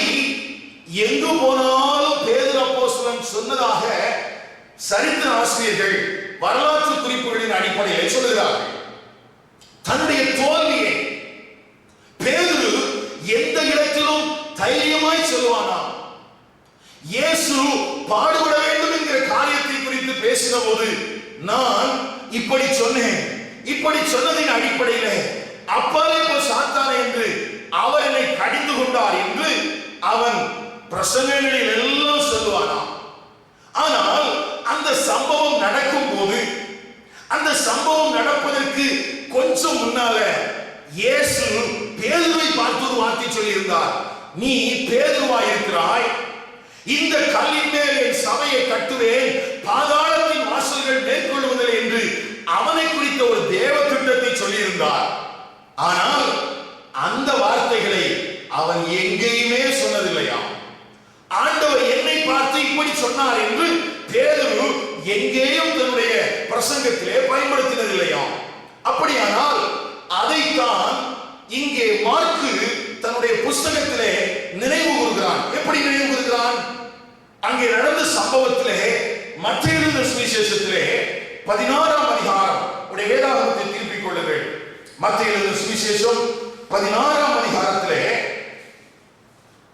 எங்கு போனாலும் பேதுரு அப்போஸ்தலன் சொன்னதாக சரித்திர ஆசிரியர்கள் வரலாற்று குறிப்புகளின் அடிப்படையில் சொல்லுகிறார்கள். தன்னுடைய தோல்வியை பேதுரு எந்த இடத்திலும் தைரியமாய் சொல்லுவானா? இயேசு பாடுபட வேண்டும் என்கிற காரியத்தை குறித்து பேசின போது, நான் இப்படி சொன்னேன், இப்படி சொன்னதின் அடிப்படையில் அப்பாலே போ சாத்தானே என்று அவர் என்னை கடிந்து கொண்டார் என்று அவன் பிரசங்கங்களில் எல்லாம் சொல்லுவானா? ஆனால் அந்த சம்பவம் நடக்கும் போது, அந்த சம்பவம் நடப்பதற்கு கொஞ்சம் முன்னால இயேசு பேதுருவை பார்த்து ஒரு வார்த்தை சொல்லியிருந்தார். நீ பேதுருவாய் இருக்கிறாய், இந்த கல்லின் மேல் என் சபையை கட்டுவேன், பாதாளத்தின் வாசல்கள் மேற்கொள்வதில்லை என்று அவனை குறித்த ஒரு தேவ திட்டத்தை சொல்லியிருந்தார். ஆனால் அந்த வார்த்தைகளை அவன் எங்கேயுமே சொன்னதில்லையாம். ஆண்டவர் என்னை பார்த்து இப்படி சொன்னார் என்று பேதுரு எங்கேயும் தன்னுடைய பிரசங்கத்திலே பயன்படுத்தினதில்லையாம். அப்படியானால் அதைத்தான் இங்கே மார்க்கு தன்னுடைய புஸ்தகத்திலே நினைவு கூறுகிறான். எப்படி நினைவு கூறுகிறான்? அங்கே நடந்த சம்பவத்திலே மத்தேயு எழுதின சுவிசேஷத்திலே 16ஆம் அதிகாரம் உடைய வேதாகமத்தை திருப்பிக் கொள்ளுங்கள். மத்தேயு எழுதின சுவிசேஷம் 16ஆம் அதிகாரத்திலே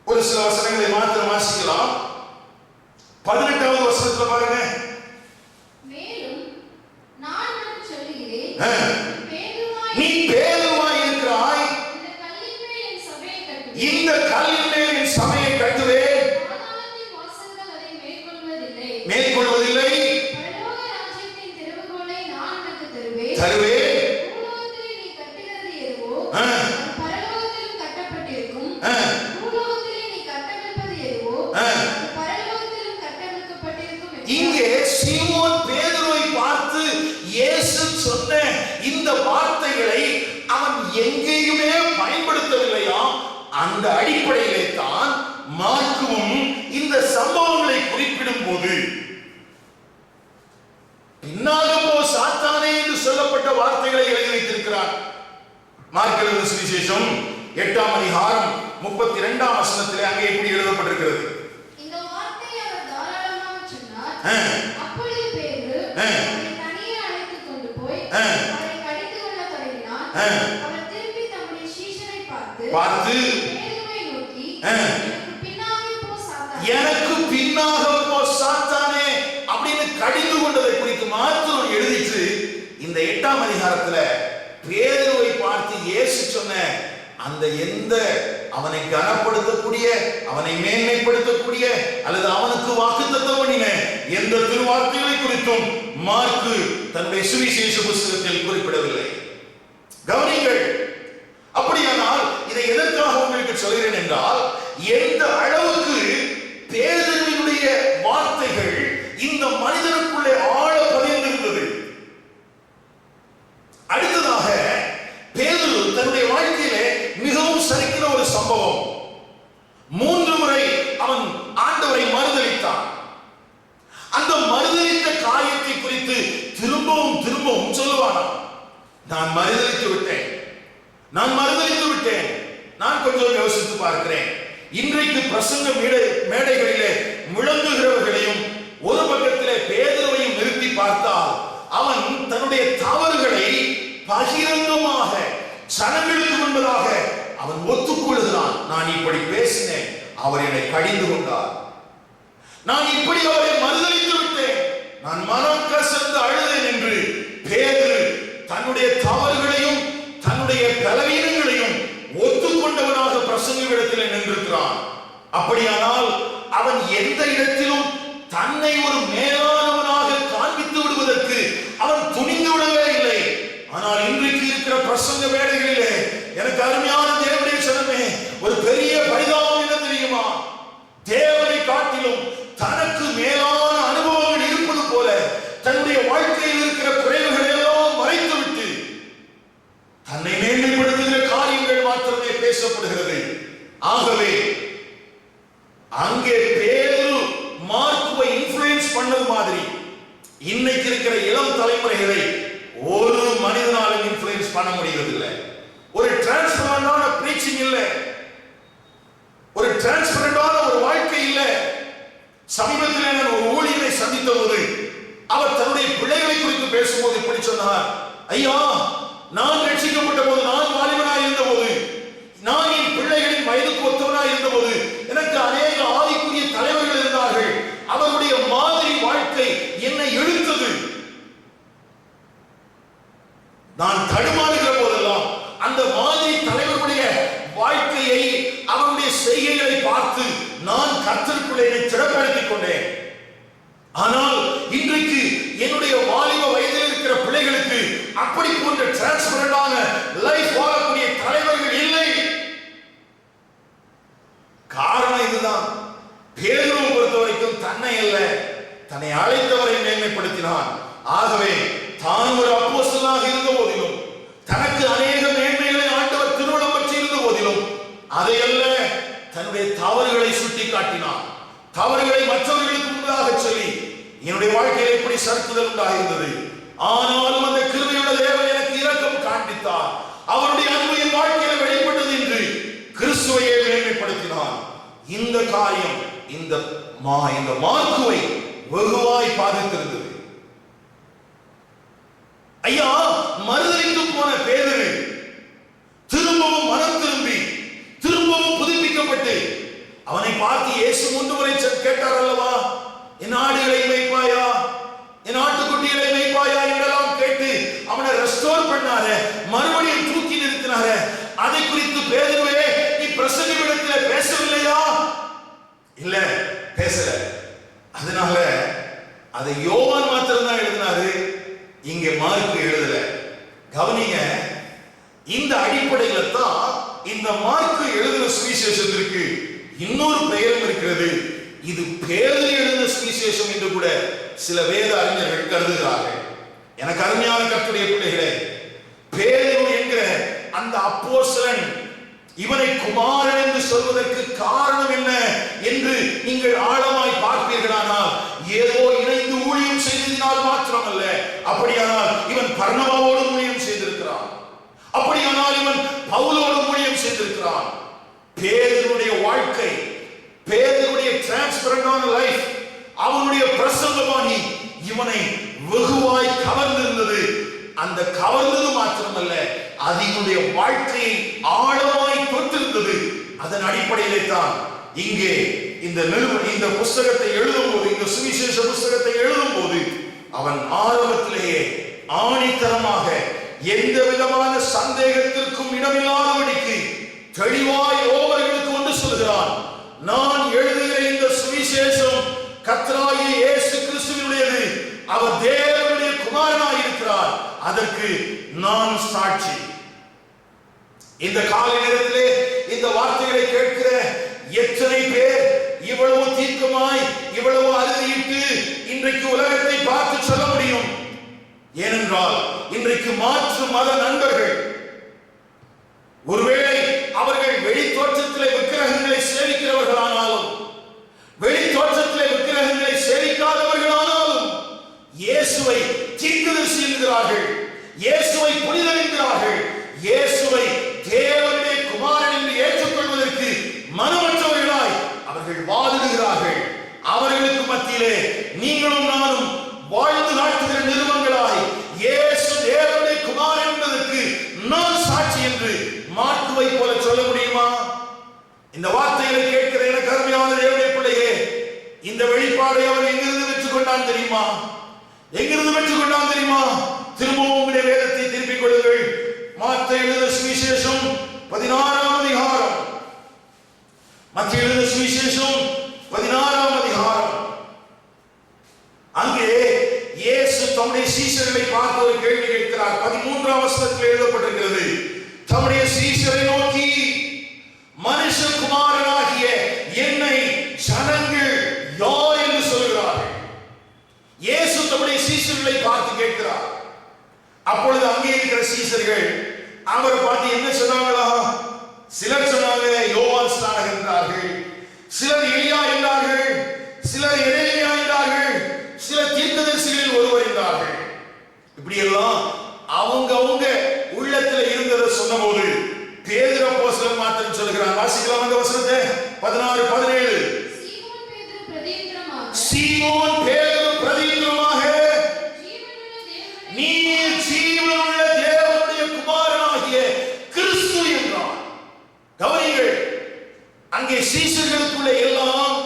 ஒரு சில வசனங்களை மாத்திரம் வாசிக்கலாம். 18வது வசனத்துல பாருங்க. மேலும் நான் உனக்கு சொல்லுகிறேன், நீ பேதுருவாய் இருக்கிறாய், இந்த கல்லின் மேல் என் சபையை கட்டுவேன், பாதாளத்தின் வாசல்கள் அதை மேற்கொள்வதில்லை, பரலோக ராஜ்யத்தின் திறவுகோலை நான் உனக்கு தருவேன். பூலோகத்திலே நீ கட்டுகிறது எதுவோ பரலோகத்திலும் கட்டப்பட்டிருக்கும், பூலோகத்திலே நீ கட்டவிழ்ப்பது எதுவோ பரலோகத்திலும் கட்டவிழ்க்கப்பட்டிருக்கும். இங்கே சீமோன் பேதுருவை பார்த்து இயேசு சொன்ன இந்த வார்த்தைகளை அவன் எங்கேயுமே பயன்படுத்தவில்லையாம். அந்த அடிப்படையிலே தான் மார்க்கும் இந்த சம்பவங்களை குறிப்பிடும் போது பின்னாக போ சாத்தானே என்று சொல்லப்பட்ட வார்த்தைகளை எழுதி வைத்திருக்கிறார். மார்க்கு எழுதின சுவிசேஷம் 8ஆம் அதிகாரம் 32ஆம் வசனத்திலே அங்கே இப்படி எழுதப்பட்டிருக்கிறது. இந்த வார்த்தையை அவர் தாராளமாக சொன்னார். அப்பொழுது பேதுரு அவரை தனியே அழைத்துக் கொண்டு போய் அவரை கடிந்து கொள்ள தொடங்கினார். அவர் திரும்பி தம்முடைய சீஷரை பார்த்து பேதுருவை நோக்கி, எனக்கு பின்னாக போ சாத்தானே அப்படின்னு கடிந்து கொண்டதை குறித்து மாத்திரம் எழுதிட்டு இந்த 8ஆம் அதிகாரத்துல பேதுருவை பார்த்து இயேசு சொன்ன அந்த எந்த அவனை கனப்படுத்தக்கூடிய, அவனை மேன்மைப்படுத்தக்கூடிய அல்லது அவனுக்கு வாக்குத்தத்தம் பண்ணின எந்த திருவார்த்தைகளை குறித்தும் மார்க்கு தன்னுடைய சுவிசேஷ புஸ்தகத்தில் குறிப்பிடவில்லை. கவனிங்கள். அப்படியானால் இதை எதற்காக உங்களுக்கு சொல்கிறேன் என்றால், எந்த அளவுக்கு பேதுருவினுடைய வார்த்தைகள் இந்த மனிதனுக்குள்ளே ஆழ பதிந்திருந்தது. அடுத்ததாக பேதுரு தன்னுடைய வாழ்க்கையிலே மிகவும் சரிக்கிற ஒரு சம்பவம். 3 முறை அவன் ஆண்டவரை மறுதலித்தான். அந்த மறுதலித்த காரியத்தை குறித்து திரும்பவும் திரும்பவும் சொல்லுவானா, நான் மறுதலித்து விட்டேன், நான் மறுதலித்து விட்டேன். நான் கொஞ்சம் யோசித்து பார்க்கிறேன். இன்றைக்கு பிரசங்க மேடைகளிலே முழங்குகிறவர்களையும் ஒரு பக்கத்திலே பேதுருவையும் நிறுத்தி பார்த்தால், அவன் தன்னுடைய தவறுகளை பகிரங்கமாக ஜனங்களுக்கு முன்பதாக அவன் ஒத்துக்கொள்கிறான். நான் இப்படி பேசினேன், அவர் என்னை கடிந்து கொண்டார், நான் இப்படி அவரை மறுதலித்து விட்டேன், நான் மனம் கசந்து அழுதேன் என்று பேதுரு தன்னுடைய தவறுகளையும் தன்னுடைய பலவீனங்களையும் ஒத்துக்கொண்டவனாக பிரசங்க இடத்தில் நின்றிருக்கிறான். அப்படியானால் அவன் எந்த இடத்திலும் தன்னை ஒரு மேலானவனாக காண்பித்து விடுவதற்கு அவன் துணிந்து விடவே இல்லை. ஆனால் இன்றைக்கு இருக்கிற பிரசங்க வேலைகளிலே எனக்கு அருமையான தேவனுடைய சனமே, ஒரு பெரிய பரிதாபம் என்ன தெரியுமா? தேவனை காட்டிலும் தனக்கு மேலான அனுபவங்கள் இருப்பது போல தன்னுடைய வாழ்க்கையில் இருக்கிற குறைவுகளை எல்லாம் மறைத்துவிட்டு தன்னை மேன்மைப்படுத்துகிற காரியங்கள் மாத்திரமே பேசப்படுகிறது. ஆகவே அங்கே பேதுரு மார்க்குவை இன்ஃப்ளூயன்ஸ் பண்ணது மாதிரி இன்னைக்கு இருக்கிற இளம் தலைமுறைகளை ஒரு மனிதனாலும் இன்ஃப்ளூயன்ஸ் பண்ண முடியறதில்லை. ஒரு டிரான்ஸ்பரண்டான பிரீச்சிங் இல்லை, ஒரு டிரான்ஸ்பரண்டான ஒரு வாழ்க்கை இல்லை. சமீபத்தில் நான் ஒரு ஊழியரை சந்தித்த போது அவர் தன்னுடைய பிள்ளைகளை குறித்து பேசும்போது இப்படி சொன்னார், ஐயா, நான் ரட்சிக்கப்பட்ட போது, நான் வாலிபனாய் இருந்த போது, நான் என் பிள்ளைகளின் வயதுக்கு ஒத்தவனாய் இருந்த போது எனக்கு அநேக ஆவிக்குரிய தலைவர்கள் இருந்தார்கள். அவருடைய மாதிரி வாழ்க்கை என்னை இழுத்தது. நான் தடுமாறுகிற போதெல்லாம் அந்த மாதிரி தலைவருடைய வாழ்க்கையை, அவருடைய செய்கைகளை பார்த்து நான் கர்த்தருக்குள்ளே என்னை திடப்படுத்திக் கொண்டேன். ஆனால் இன்றைக்கு என்னுடைய வாலிப வயதில் இருக்கிற பிள்ளைகளுக்கு அப்படி போன்ற டிரான்ஸ்பரண்டான லைஃப் வாழக்கூடிய தலைவர்கள் இல்லை. காரணம் இதுதான். பேதுருவை பொறுத்த வரைக்கும் தன்னை அல்ல, தன்னை அழைத்தவரை மேன்மைப்படுத்தினான். ஆகவே தான் ஒரு அப்போஸ்தலனாக இருந்த போதிலும், தனக்கு அநேக மேன்மைகளை ஆண்டவர் திருமணம் பற்றி இருந்த போதிலும், அதையல்ல, தன்னுடைய தவறுகளை சுட்டி காட்டினான். தவறுகளை மற்றவர்களுக்கு முன்பாக சொல்லி, என்னுடைய வாழ்க்கையில் எப்படி சறுக்குதல் உண்டாயிருந்தது, ஆனாலும் அந்த கிருபையுள்ள தேவன் எனக்கு இரக்கம் காண்பித்தார், அவருடைய அன்பு என் வாழ்க்கையில் வெளிப்பட்டது என்று கிறிஸ்துவையே மேன்மைப்படுத்தினான். இந்த காரியம் இந்த மார்க்குவை வெகுவாய் பாதித்திருந்தது. ஐயா, மறுதலித்து போன பேதுரு திரும்பவும் மனம் திரும்பி திரும்பவும் புதுப்பிக்கப்பட்டு அவனை பார்த்து இயேசு 3 முறை கேட்டார் அல்லவா, என் ஆடுகளை மேய்ப்பாயா, என் ஆட்டுக்குட்டிகளை மேய்ப்பாயா என்றெல்லாம் கேட்டு அவனை ரெஸ்டோர் பண்ணாரு, மறுபடியும் தூக்கி நிறுத்தினாரு. அதை குறித்து பேதுருவே, நீ பிரசங்கிடத்தில் பேசவில்லையா? இல்ல, பேசல. அதனால அதை யோவான் மாத்திரம் தான் எழுதினாரு, இங்கே மார்க்கு எழுதல. கவனிங்க, இந்த அடிப்படையில தான் இந்த மார்க்கு எழுதின சுவிசேஷத்திற்கு இன்னொரு பெயரும் இருக்கிறது. இது பேதுரு எழுதின சுவிசேஷம் என்று கூட சில வேத அறிஞர்கள் கருதுகிறார்கள். எனக்கு அருமையான கர்த்தருடைய பிள்ளைகளே, பேதுரு என்கிற அந்த அப்போஸ்தலன் இவனை குமாரன் என்று சொல்வதற்கு காரணம் என்ன என்று நீங்கள் ஆழமாய் பார்ப்பீர்களானால், ஏதோ இணைந்து ஊழியம் செய்ததினால் மாத்திரமல்ல. அப்படியானால் இவன் பர்னபாவோடு ஊழியம் செய்திருக்கிறான், அப்படியானால் இவன் பவுலோடு ஊழியம் செய்திருக்கிறான். பேதுருடைய வாழ்க்கை, பேதுருடைய டிரான்ஸ்பரண்டான லைஃப், அவனுடைய பிரசங்கமானி இவனை வெகுவாய் கவர்ந்திருந்தது. அந்த கவர்ந்தது மாத்திரமல்ல, அது இவனுடைய வாழ்க்கையை ஆழமாய் தொட்டிருந்தது. அதன் அடிப்படையிலே தான் இங்கே இந்த புஸ்தகத்தை எழுதும் போது, இந்த சுவிசேஷ புஸ்தகத்தை எழுதும் போது அவன் ஆரம்பத்திலேயே ஆணித்தரமாக எந்த விதமான சந்தேகத்திற்கும் இடமில்லாதபடிக்கு தெளிவாய் ஓவர்களுக்கு ஒன்று சொல்கிறான், நான் எழுதுகிற இந்த சுவிசேஷம் கர்த்தராகிய இயேசு கிறிஸ்துவினுடையது, அவர் தேவன் அதற்கு நான் சாட்சி. இந்த காலை நேரத்திலே இந்த வார்த்தைகளை கேட்கிற எத்தனை பேர் இவ்வளவு தீர்க்கமாய் இவ்வளவு அறுதியிட்டு இன்றைக்கு உலகத்தை பார்த்து சொல்ல முடியும்? ஏனென்றால் இன்றைக்கு மாற்று மத நண்பர்கள் ஒருவேளை அவர்கள் வெளி தோற்றத்திலே விக்கிரகங்களை சேவிக்கிறவர்களானாலும் வெளி தோற்றத்திலே விக்கிரகங்களை சேவிக்காதவர்களானாலும் இயேசுவை தீர்க்கதரிசி என்கிறார்கள், இயேசுவை புனிதர் என்கிறார்கள், இயேசுவை தேவனுடைய குமாரன் என்று ஏற்றுக்கொள்வதற்கு மனமற்றவர்களாய் அவர்கள் வாதிடுகிறார்கள். அவர்களுக்கு மத்தியிலே நீங்களும் நானும் வாழ்ந்து காட்டுகிற நிறுவனங்களாய் இயேசு தேவனுடைய குமாரன் என்பதற்கு நான் சாட்சி என்று மாற்றுவை போல சொல்ல முடியுமா? இந்த வார்த்தைகளை கேட்கிற எனக்கு அருமையான தேவனுடைய பிள்ளையே, இந்த வெளிப்பாடை அவன் எங்கிருந்து பெற்றுக் கொண்டான் தெரியுமா? எங்கிருந்து பெற்றுக் கொண்டான் தெரியுமா? திரும்பவும் உங்களுடைய வேதத்தை திருப்பிக் கொள்ளுங்கள். மத்தேயு எழுதின சுவிசேஷம் 16ஆம் அதிகாரம். மத்தேயு எழுதின சுவிசேஷம் 16ஆம் அதிகாரம். அங்கே இயேசு தம்முடைய சீஷர்களை பார்த்து ஒரு கேள்வி கேட்கிறார். 13ஆம் வசனத்தில் எழுதப்பட்டிருக்கிறது, தம்முடைய சீஷரை நோக்கி, மனுஷகுமாரனாகிய என்னை ஜனங்கள் யார் என்று சொல்கிறார்கள்? இயேசு தம்முடைய சீஷர்களை பார்த்து கேட்கிறார். அப்பொழுது அங்கே இருக்கிற சீஷர்கள் அவரை பார்த்து என்ன சொன்னாங்களா? சிலர் சொன்னாங்க யோவான் ஸ்நானகர் என்றார்கள், சிலர் எலியா என்றார்கள், சிலர் எரேமியா என்றார்கள், சிலர் தீர்க்கதரிசிகளில் ஒருவர் என்றார்கள். இப்படி எல்லாம் அவங்க உள்ளத்தில் இருந்ததை சொன்னபோது பேதுரு அப்போஸ்தலன் மாத்திரம் சொல்கிறார். வாசிக்கலாம் அந்த வசனத்தை 16, 17. சீமோன் பேதுரு பிரதியுத்தரமாக, நீ ஜீவனுள்ள தேவனுடைய குமாரனாகிய கிறிஸ்து என்றார். கவனிங்கள், அங்கே சீஷர்களுக்குள்ள எல்லாம்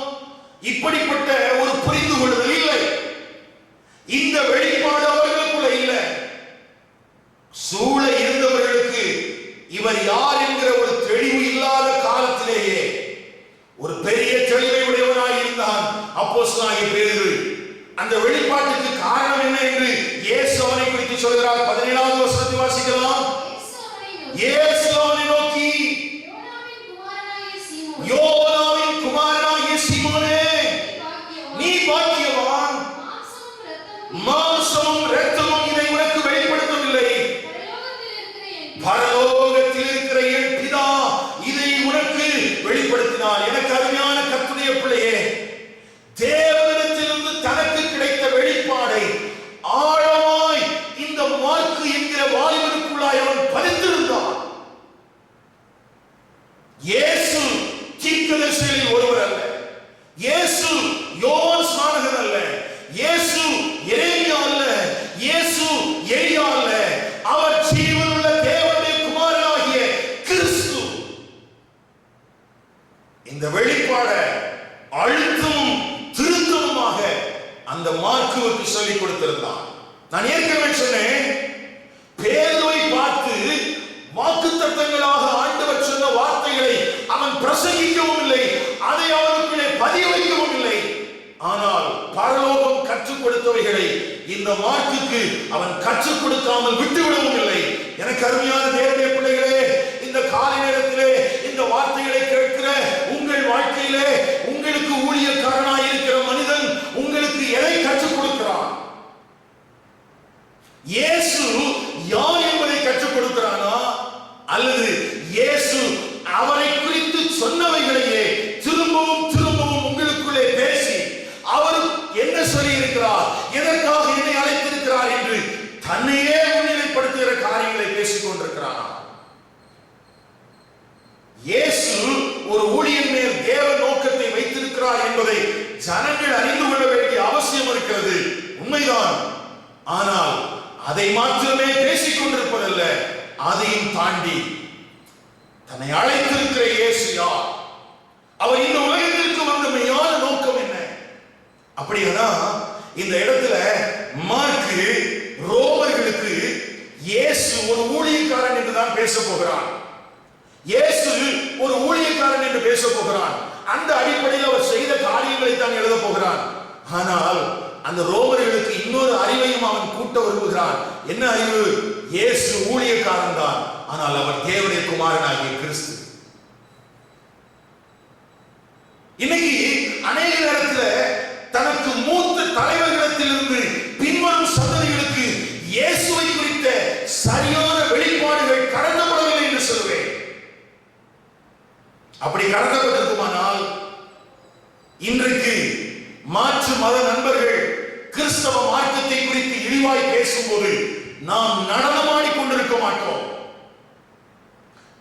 இப்படிப்பட்ட ஒரு புரிந்து கொள்ளுதல் இல்லை. இந்த வெளிப்பாடு அவர்களுக்குள்ள இல்லை. சூழ இருந்தவர்களுக்கு இவர் யார் என்கிற ஒரு தெளிவு இல்லாத காலத்திலேயே ஒரு பெரிய தெளிவை உடையவனாய் இருந்தான் அப்போஸ்தலனாகிய பேதுரு. அந்த வெளிப்பாட்டுக்கு காரணம் என்ன என்று இயேசு அவனை குறித்து சொல்கிறார். 17ஆவது வசனத்தை வாசிக்கலாம். இயேசு அவனை நோக்கி, யோனாவின் குமாரனாகிய சீமோனே, நீ பாக்கியவான், மாம்சமும் இரத்தமும் இதை உனக்கு வெளிப்படுத்தவில்லை, பரலோகத்தில் இருக்கிற என் பிதா இதை உனக்கு வெளிப்படுத்தினார். எனக்கு அருமையான கர்த்தருடைய பிள்ளையே, தேவனிடத்திலிருந்து தனக்கு கிடைத்த வெளிப்பாடை ஆழமாய் இந்த மார்க்கு என்கிற வாலிபனுக்குள்ளாய் அவன் பதித்திருந்தான். இயேசு தீர்க்கதரிசிகளில் ஒருவர் அல்ல, இயேசு யோவான் ஸ்நானகர் அல்ல, இயேசு எரேமியா அல்ல, இயேசு எலியா அல்ல, அவர் ஜீவனுள்ள தேவனுடைய குமாரனாகிய கிறிஸ்து. இந்த வெளிப்பாடை அழுத்தமும் திருத்தமுமாக அந்த மார்க்குவுக்கு சொல்லிக் கொடுத்திருந்தான். நான் ஏற்கனவே சொன்னேன், பேதுருவை பார்த்து வாக்குத்தத்தங்களாக ஆண்டவர் சொன்ன வார்த்தைகளை அவன் பிரசங்கிக்கவும் இல்லை, அதை அவனுக்குள்ளே பதிய வைக்கவும் இல்லை. ஆனால் பரலோகம் கற்றுக் கொடுத்தவைகளை இந்த மார்க்குக்கு அவன் கற்றுக் கொடுக்காமல் விட்டுவிடவும் இல்லை. எனக்கு அருமையான தேவனுடைய பிள்ளைகளே, இந்த காலை நேரத்திலே இந்த வார்த்தைகளை கேட்கிற உங்கள் வாழ்க்கையிலே உங்களுக்கு ஊழியக்காரனாய் இருக்கிற மனிதன் உங்களுக்கு எதை கற்றுக் கொடுக்கிறான்? இயேசு யார் என்பதை கற்றுக் கொடுக்கிறானா, அல்லது இயேசு அவரை குறித்து சொன்னவைகளையே திரும்பவும் திரும்பவும் உங்களுக்குள்ளே பேசி அவர் என்ன சொல்லி இருக்கிறார், எதற்காக என்னை அழைத்திருக்கிறார் என்று தன்னையே முன்னிலைப்படுத்துகிற காரியங்களை பேசிக் கொண்டிருக்கிறார்? இயேசு ஒரு ஊழியன் மேல் தேவ நோக்கத்தை வைத்திருக்கிறார் என்பதை ஜனங்கள் அறிந்து கொள்ள வேண்டிய அவசியம் இருக்கிறது, உண்மைதான். ஆனால் அதை மாத்திரமே பேசிக் கொண்டிருப்பதல்ல, அதையும் தாண்டி தன்னை அழைத்திருக்கிற இயேசு யார், அவர் இந்த உலகத்திற்கு வந்த மெய்யான நோக்கம் என்ன? அப்படியானா இந்த இடத்துல மார்க்கு ரோமர்களுக்கு இயேசு ஒரு ஊழியக்காரன் என்று தான் பேச போகிறான். இயேசு ஒரு ஊழியக்காரன் என்று பேச போகிறான். அந்த அடிப்படையில் அவர் செய்த காரியங்களை தான் எழுத போகிறான். ஆனால் அந்த ரோமர்களுக்கு இன்னொரு அறிவையும் அவன் கூட்ட விரும்புகிறான். என்ன அறிவு? இயேசு ஊழியக்காரன் தான், ஆனால் அவர் தேவனுடைய குமாரனாகிய கிறிஸ்து. இன்னைக்கு அநேக நேரத்துல தனக்கு மூத்த தலைவர்களிடத்திலிருந்து பின்வரும் சந்ததிகளுக்கு இயேசுவை குறித்த சரியான வெளிப்பாடுகள் கடத்தப்படவில்லை என்று சொல்வேன். அப்படி கடத்தப்பட்டிருக்குமானால் இன்றைக்கு மாற்று மத நண்பர்கள் கிறிஸ்தவ மார்க்கத்தை குறித்து இழிவாய் பேசும்போது நாம் நடனமாடி கொண்டிருக்க மாட்டோம்.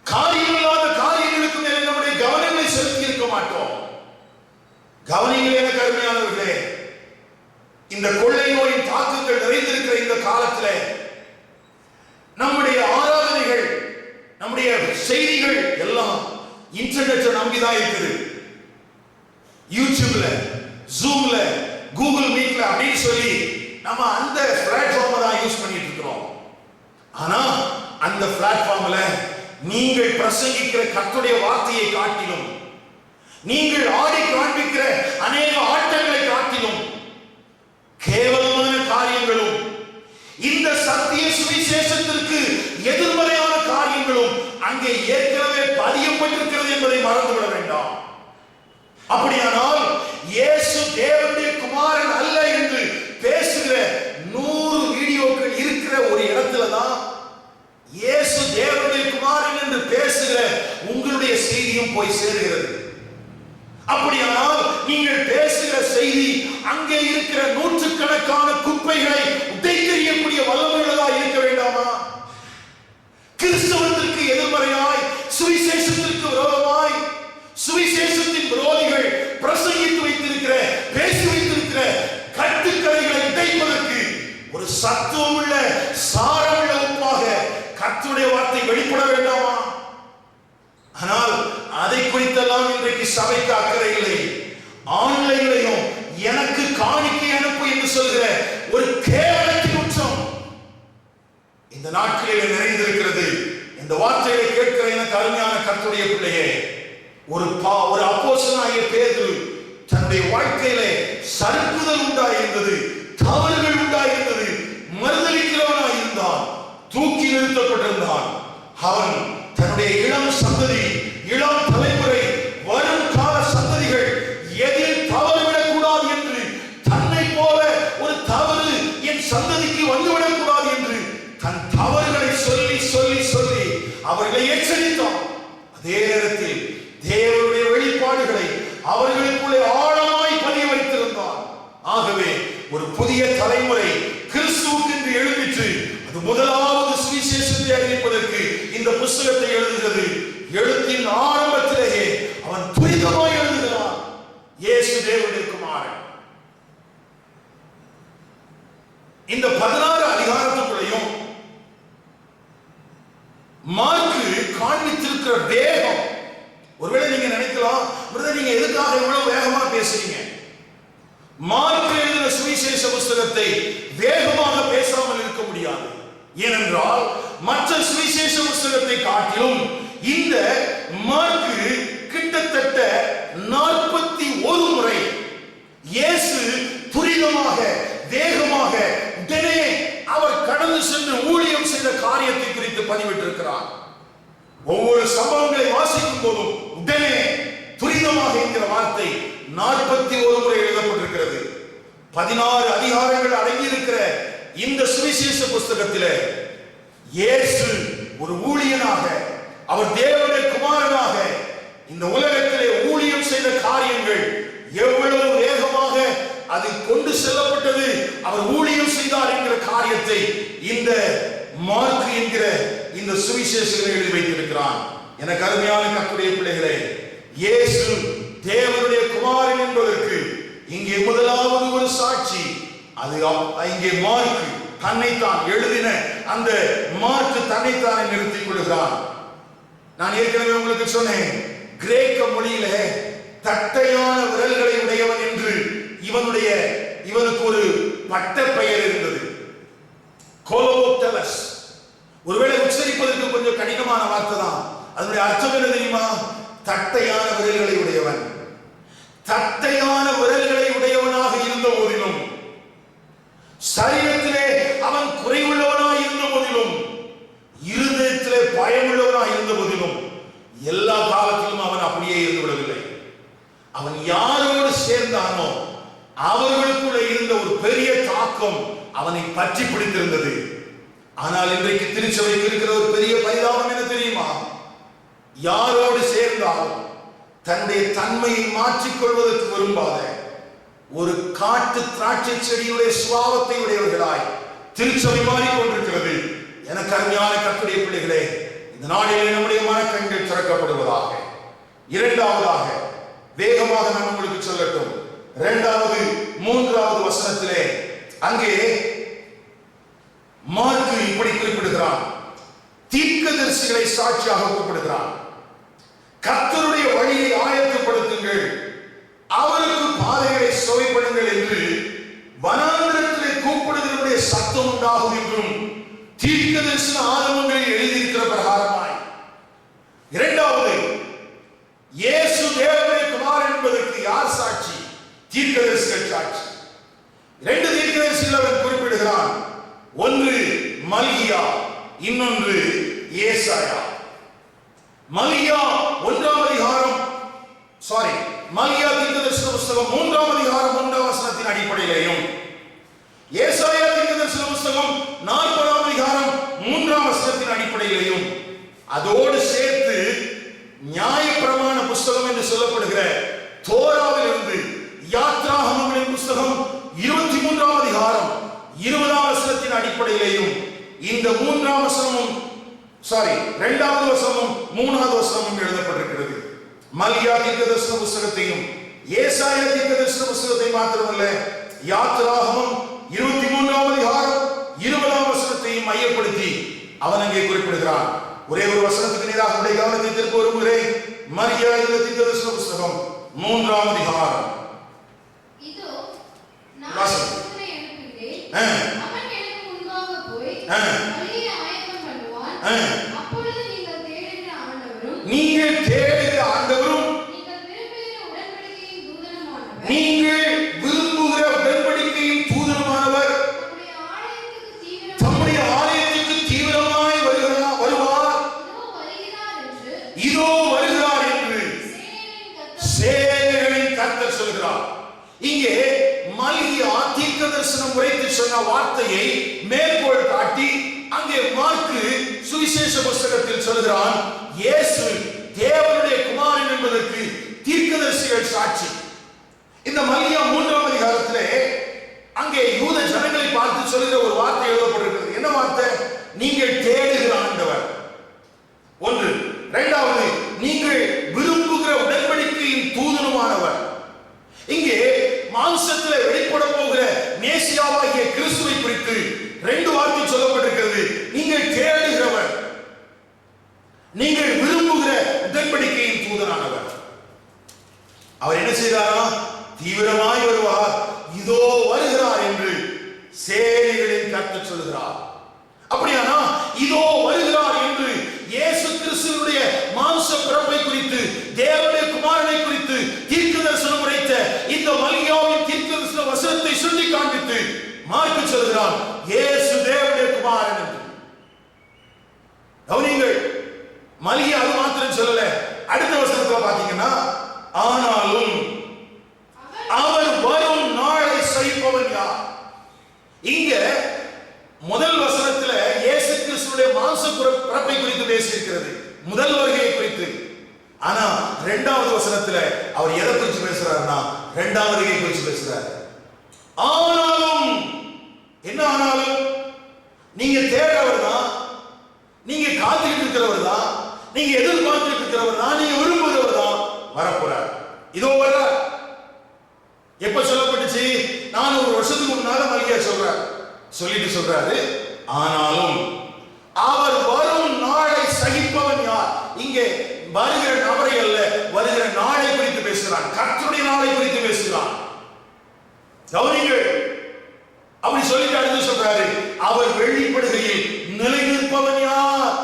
காரியமில்லாத காரியங்களுக்கு மேலே நம்முடைய கவனங்களை செலுத்தி இருக்க மாட்டோம். கவனிங்கள் என கருமையானவர்களே, இந்த கொள்ளை நோயின் தாக்கங்கள் நிறைந்திருக்கிற இந்த காலத்தில் நம்முடைய ஆராதனைகள், நம்முடைய செய்திகள் எல்லாம் இன்டர்நெட்டை நம்பிதான் இருக்குது. யூடியூப்ல, ஜூம்ல, கூகுள் மீட்ல அப்படின்னு சொல்லி நம்ம அந்த பிளாட்ஃபார்மை தான் யூஸ் பண்ணிட்டு இருக்கிறோம். ஆனா அந்த பிளாட்ஃபார்ம்ல நீங்கள் பிரசங்கிக்கிற கர்த்தருடைய வார்த்தையை காட்டிலும், நீங்கள் ஆடி காண்பிக்கிற அநேக ஆட்டங்களை காட்டிலும் கேவலமான காரியங்களும், இந்த சத்திய சுவிசேஷத்திற்கு எதிர்மறையான காரியங்களும் அங்கே ஏற்கனவே பதியப்பட்டிருக்கிறது என்பதை மறந்துவிட வேண்டாம். அப்படியானால் இயேசு தேவனுடைய குமாரன் அல்ல என்று பேசுகிற 100 வீடியோக்கள் இருக்கிற ஒரு இடத்துல தான் இயேசு தேவனுடைய குமாரன் என்று பேசுகிற உங்களுடைய செய்தியும் போய் சேருகிறது. அப்படியானால் நீங்கள் பேசுகிற செய்தி அங்கே இருக்கிற நூற்றுக்கணக்கான குப்பைகளை உடைத்தெறியக்கூடிய வல்லமையுள்ளதா இருக்க வேண்டாமா? கிறிஸ்தவத்திற்கு எதிர்மறையாய், சுவிசேஷத்திற்கு விரோதமாய், சுவிசேஷத்தின் விரோதிகள் பிரசங்கித்து வைத்திருக்கிற, பேசி வைத்திருக்கிற கட்டுக்கதைகளை உடைப்பதற்கு ஒரு சத்துவமுள்ள சாரமுள்ள உப்பாக கர்த்தருடைய வார்த்தை வெளிப்பட வேண்டாமா? ஆனால் அதை குறித்தெல்லாம் இன்றைக்கு சபைக்கு அக்கறை இல்லை. ஆன்லைன்லையும் எனக்கு காணிக்கை அனுப்பு என்று சொல்கிற ஒரு கேவலத்தின் உச்சம் இந்த நாட்களில் நிறைந்திருக்கிறது. இந்த வார்த்தைகளை கேட்கிற எனக்கு அருமையான கர்த்தருடைய பிள்ளையே, ஒரு அப்போஸ்தலனாகிய பேதுரு தன்னுடைய வாழ்க்கையிலே சறுக்குதல் உண்டாயிருந்தது, தவறுகள் உண்டாயிருந்தது, மறுதலிக்கிறவனாய் இருந்தான், தூக்கி நிறுத்தப்பட்டிருந்தான். அவன் தன்னுடைய இளம் சந்ததி, இளம் தலைமுறை, வரும் கால சந்ததிகள் எதில் தவறுவிடக் கூடாது என்று, தன்னை போல ஒரு தவறு என் சந்ததிக்கு வந்துவிடக் கூடாது என்று தன் தவறுகளை சொல்லி சொல்லி சொல்லி அவர்களை எச்சரித்தான். அதே நேரத்தில் தேவனுடைய வெளிப்பாடுகளை அவர்களுக்குள்ளே ஆழமாய் பதிய வைத்திருந்தான். ஆகவே ஒரு புதிய தலைமுறை கிறிஸ்துவுக்கு என்று எழுப்பிற்று. அது முதலாவது சுவிசேஷத்தை அறிவிப்பதற்கு இந்த புஸ்தகத்தை எழுதுகிறது. எழுத்தின் ஆரம்பத்திலேயே அவன் துரிதமாய் எழுதுகிறான், இயேசு தேவனுடைய குமாரன். இந்த 16 அதிகாரத்துக்குள்ளையும் மார்க்கு காண்பித்திருக்கிற வேகம், ஒருவேளை நீங்க நினைக்கலாம், பிரதர் நீங்க எதுக்காக இவ்வளவு வேகமா பேசுறீங்க? மார்க்கு எழுதின சுவிசேஷ புஸ்தகத்தை வேகமாக பேசாமல் இருக்க முடியாது. ஏனென்றால் மற்ற சுவிசேஷ புஸ்தகத்தை காட்டிலும் இந்த மார்க்கு கிட்டத்தட்ட 41 முறை இயேசு துரிதமாக, வேகமாக, உடனே அவர் கடந்து சென்று ஊழியம் செய்த காரியத்தை குறித்து பதிவிட்டிருக்கிறார். ஒவ்வொரு சம்பவங்களை வாசிக்கும் போதும் உடனே, துரிதமாக என்கிற வார்த்தை 41 முறை எழுதப்பட்டிருக்கிறது. 16 அதிகாரங்கள் அடங்கியிருக்கிற இந்த சுவிசேஷ புஸ்தகத்திலே இயேசு ஒரு ஊழியனாக, அவர் தேவனுடைய குமாரனாக இந்த உலகத்திலே ஊழியம் செய்த காரியங்கள் எவ்வளவு வேகமாக அது கொண்டு செல்லப்பட்டது, அவர் ஊழியம் செய்தார் என்கிற காரியத்தை இந்த மார்க்கு என்கிற இந்த சுவிசேஷங்களை எழுதி வைத்திருக்கிறான். எனக்கு அருமையான கர்த்தருடைய பிள்ளைகளே, இயேசு தேவனுடைய குமாரன் என்பதற்கு இங்கே முதலாவது ஒரு சாட்சி. அது இங்கே மார்க்கு தன்னைத்தான் எழுதின அந்த மார்க்கு தன்னைத்தானே நிறுத்திக் கொள்கிறான். நான் ஏற்கனவே உங்களுக்கு சொன்னேன், கிரேக்க மொழியிலே தட்டையான விரல்களை உடையவன் என்று இவனுக்கு ஒரு பட்ட பெயர் இருந்தது, கோலோபோப்டலஸ். ஒருவேளை உச்சரிப்பதற்கு கொஞ்சம் கடினமான வார்த்தை தான். அதனுடைய அர்த்தம் என்ன தெரியுமா? தட்டையான விரல்களை உடையவன். தட்டையான விரல்களை உடையவனாக இருந்த போதிலும் சரீரத்திலே அவன் குறைவுள்ளவனாய் இருந்த போதிலும், இருதயத்திலே பயமுள்ளவனாய் இருந்த போதிலும், எல்லா காலத்திலும் அவன் அப்படியே இருந்து விடவில்லை. அவன் யாரோடு சேர்ந்தானோ அவர்களுக்குள்ளே இருந்த ஒரு பெரிய தாக்கம் அவனை பற்றி பிடித்திருந்தது. ஆனால் இன்றைக்கு திருச்சபைக்கு இருக்கிற ஒரு பெரிய பரிதாபம் என்ன தெரியுமா? யாரோடு சேர்ந்தாலும் தன்னுடைய தன்மையை மாற்றிக்கொள்வதற்கு விரும்பாத ஒரு காட்டு திராட்சை செடியுடைய சுபாவத்தை உடையவர்களாய் திருச்சபை மாறிக்கொண்டிருக்கிறது. எனக்கு அருமையான கர்த்தருடைய பிள்ளைகளே, இந்த நாளிலே நம்முடைய மனக்கண்கள் திறக்கப்படுவதாக. இரண்டாவதாக, வேகமாக நான் உங்களுக்கு சொல்லட்டும், 2வது 3வது வசனத்திலே அங்கே மார்க்கு இப்படி குறிப்பிடுகிறான். தீர்க்கதரிசிகளை சாட்சியாக கூப்பிடுகிறான். கர்த்தருடைய வழியை ஆயத்தப்படுத்துங்கள், அவருக்கு பாதைகளை சுவைப்படுங்கள் என்று வனாந்திரத்திலே கூப்பிடுகிறவருடைய சத்தம் உண்டாகும் என்றும் தீர்க்கதரிசன ஆகமங்களில் எழுதியிருக்கிற பிரகாரமாய். இரண்டாவது, இயேசு தேவனுடைய குமாரன் என்பதற்கு யார் சாட்சி? தீர்க்கதரிசிகள் சாட்சி. 2 தீர்க்கதரிசிகள் அவன் குறிப்பிடுகிறான். ஒன்று மல்கியா, இன்னொன்று ஏசாயா. மல்கியா 1ஆம் அதிகாரம், மல்கியா தீர்க்கதரிசன புத்தகம் 3ஆம் அதிகாரம் 1ஆம் வசனத்தின் அடிப்படையிலேயும், ஏசாயா தீர்க்கதரிசன புத்தகம் 40ஆம் அதிகாரம் 3ஆம் வசனத்தின் அடிப்படையிலேயும், அதோடு சேர்த்து நியாயப்பிரமாண புத்தகம் என்று சொல்லப்படுகிற தோராவிலிருந்து யாத்ராகமங்களின் புத்தகம் 23ஆம் அதிகாரம் 20ஆம் வசனத்தின் அடிப்படையிலேயும் இந்த 3ஆம் வசனமும் 2வது வசனமும் 3வது வசனமும் எழுதப்பட்டிருக்கிறது. மல்கியா தீர்க்கதரிசன புத்தகத்தையும் ஏசாயா தீர்க்கதரிசன புத்தகத்தை மாத்திரமல்ல, யாத்ராகமம் 23ஆம் அதிகாரம் 20ஆம் வசனத்தையும் மையப்படுத்தி அவன் அங்கே குறிப்பிடுகிறான். ஒரே ஒரு வசனத்துக்கு நேராக உடைய கவனத்தை திருப்ப விரும்புகிறேன். மல்கியா தீர்க்கதரிசன புத்தகம் 3ஆம் அதிகாரம். இதோ நான் உன்னை அனுப்புகிறேன், அவன் எனக்கு முன்பாக போய் வழியை ஆயத்தம் பண்ணுவான். அப்பொழுது நீங்கள் தேடுகிற ஆண்டவரும், நீங்கள் விரும்புகிற உடன்படிக்கையின் தூதனுமானவர் தம்முடைய ஆலயத்துக்கு தீவிரமாய் வருவார். இதோ வருகிறார் என்று சேனைகளின் கர்த்தர் சொல்கிறார். இங்கே மல்கியா தீர்க்கதரிசனம் உரைத்து சொன்ன வார்த்தையை மேற்கோள் காட்டி அங்கே மார்க்கு சுவிசேஷ புத்தகத்தில் சொல்கிறான், இயேசு தேவனுடைய குமாரன் என்பதற்கு தீர்க்கதரிசிகள் சாட்சி. இந்த மல்கியா 3ஆம் அதிகாரத்திலே அங்கே யூத ஜனங்களை பார்த்து சொல்கிற ஒரு வார்த்தை எழுதப்பட்டிருக்கிறது. என்ன வார்த்தை? நீங்கள் தேடுகிற ஆண்டவர். ஒன்று. இரண்டாவது, நீங்கள் விரும்புகிற உடன்படிக்கையின் தூதனுமானவர். இங்கே மாம்சத்தில் வெளிப்பட போகிற மேசியாவாகிய கிறிஸ்துவை குறித்து 2 வார்த்தை சொல்லப்பட்டிருக்கிறது. நீங்கள் தேடுகிறவர், நீங்கள் விரும்புகிற உடன்படிக்கையின் தூதனானவர். அவர் என்ன செய்தாரா? தீவிரமாய் வருவார், இதோ வருகிறார் என்று சேனைகளின் கர்த்தர் சொல்கிறார். அப்படியானா இதோ வருகிறார் என்று இயேசு கிறிஸ்துவினுடைய மாம்ச பிறப்பை குறித்து, தேவனுடைய குமாரனை குறித்து தீர்க்கதரிசனம் உரைத்த இந்த மல்கியாவின் தீர்க்கதரிசன வசனத்தை சொல்லி காண்பித்து மார்க்கு சொல்கிறான், இயேசு தேவனுடைய குமாரன் என்று. கவனிங்கள், மல்கியா அது மாத்திரம் சொல்லல. அடுத்த வசனத்துல பாத்தீங்கன்னா, ஆனாலும் அவர் வரும் நாளை சகிப்பவன் யார்? இங்க முதல் வசனத்துல இயேசு கிறிஸ்துவினுடைய மாம்ச பிறப்பை குறித்து பேசியிருக்கிறது, முதல் வருகையை குறித்து. ஆனா 2வது வசனத்துல அவர் எதை குறித்து பேசுறாருன்னா, 2ஆம் வருகையை குறித்து பேசுறாரு. ஆனாலும் என்ன? ஆனாலும் நீங்க தேடுறவர் தான், நீங்க காத்துக்கிட்டு இருக்கிறவர் தான், நீங்க எதிர்பார்த்துட்டு இருக்கிறவர் தான், நீங்க விரும்புகிறவர் தான் வரப்போறார். இதோ வர்றார். எப்ப சொல்லப்பட்டுச்சு? 400 வருஷத்துக்கு முன்னால மல்கியா சொல்லிட்டு சொல்றாரு, ஆனாலும் அவர் வரும் நாளை சகிப்பவன் யார்? இங்கே வருகிற நபரை அல்ல, வருகிற நாளை குறித்து பேசுகிறான், கர்த்தருடைய நாளை குறித்து பேசுகிறான். கவனிங்கள், அப்படி சொல்லிட்டு அடுத்து சொல்றாரு, அவர் வெளிப்படுகையில் நிலை நிற்பவன் யார்?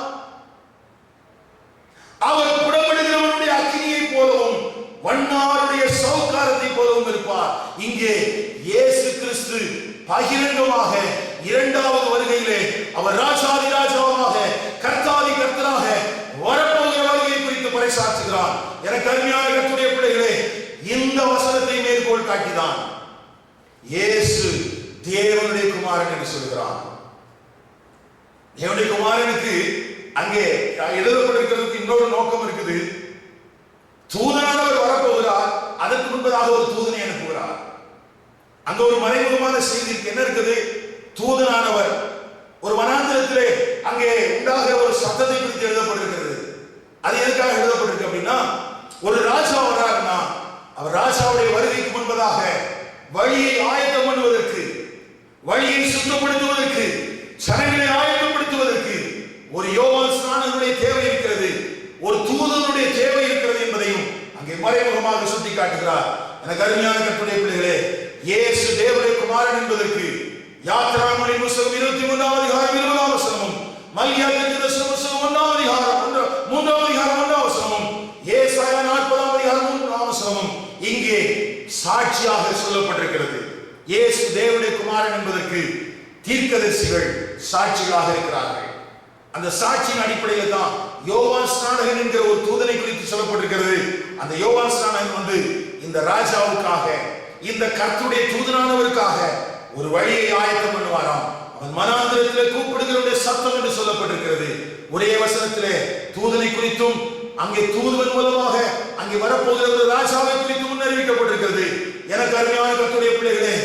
அவர் புடமிடுகிறவனுடைய அக்கினியை போலவும் வண்ணாருடைய சௌகாரத்தை போலவும் இருப்பார். இங்கே இயேசு கிறிஸ்து பகிரங்கமாக இரண்டாவது வருகையிலே அவர் ராஜாதி ராஜாவாக கர்த்தாதி கர்த்தராக வரப்போகிற வருகை குறித்து பறைசாற்றுகிறார். எனக்கு அருமையான கர்த்தருடைய பிள்ளைகளே, இந்த வசனத்தை மேற்கோள் காட்டிதான் இயேசு தேவனுடைய குமாரன் என்று சொல்கிறார். தேவனுடைய குமாரனுக்கு அங்கே எழுதப்பட்டிருக்கிறதுக்கு இன்னொரு நோக்கம் இருக்குது. தூதனானவர் வரப்போகிறார், அதற்கு முன்பதாக ஒரு தூதனை அனுப்புகிறார். அங்க ஒரு மறைமுகமான செய்தி என்ன இருக்குது? தூதனானவர் ஒரு வனாந்திரத்திலே அங்கே உண்டாகிற ஒரு சத்தத்தை குறித்து எழுதப்பட்டிருக்கிறது. அது எதுக்காக எழுதப்பட்டிருக்கு அப்படின்னா, ஒரு ராஜா வர்றாருன்னா அவர் ராஜாவுடைய வருகைக்கு முன்பதாக வழியை ஆயத்தம் பண்ணுவதற்கு, வழியை சுத்தப்படுத்துவதற்கு, ஜனங்களை ஆயத்தப்படுத்துவதற்கு ஒரு யோவான் ஸ்நானனுடைய தேவை இருக்கிறது, ஒரு தூதனுடைய தேவை இருக்கிறது என்பதையும் அங்கே மறைமுகமாக சுட்டி காட்டுகிறார். எனக்கு அருமையான கர்த்தருடைய பிள்ளைகளே, இயேசு தேவனுடைய குமாரன் என்பதற்கு யாத்திராமணி புத்தகம் 23ஆம் அதிகாரம் 20ஆம் வசனமும், மல்கியா தீர்க்கதரிசன புத்தகம் 1ஆம் அதிகாரம் 3ஆம் அதிகாரம் 1ஆம் வசனமும், ஏசாயா 40ஆம் அதிகாரம் 3ஆம் வசனமும் இங்கே சாட்சியாக சொல்லப்பட்டிருக்கிறது. இயேசு தேவனுடைய குமாரன் என்பதற்கு தீர்க்கதரிசிகள் சாட்சிகளாக இருக்கிறார்கள். அந்த சாட்சியின் அடிப்படையில் தான் யோவான் ஸ்நானகன் என்கிற ஒரு தூதனை குறித்து சொல்லப்பட்டிருக்கிறது. அந்த யோவான் ஸ்நானகன் இந்த ராஜாவுக்காக, இந்த கர்த்தருடைய தூதனானவருக்காக ஒரு வழியை ஆயத்தம் பண்ணுவாராம். அவன் மனாந்திரத்திலே கூப்பிடுகிற சத்தம் என்று சொல்லப்பட்டிருக்கிறது. ஒரே வசனத்திலே தூதனை குறித்தும் அங்கே தூதுவன் மூலமாக அங்கே வரப்போகிற ஒரு ராஜாவை குறித்து முன்னறிவிக்கப்பட்டிருக்கிறது. எனக்கு அருமையான கர்த்தருடைய பிள்ளைகளே,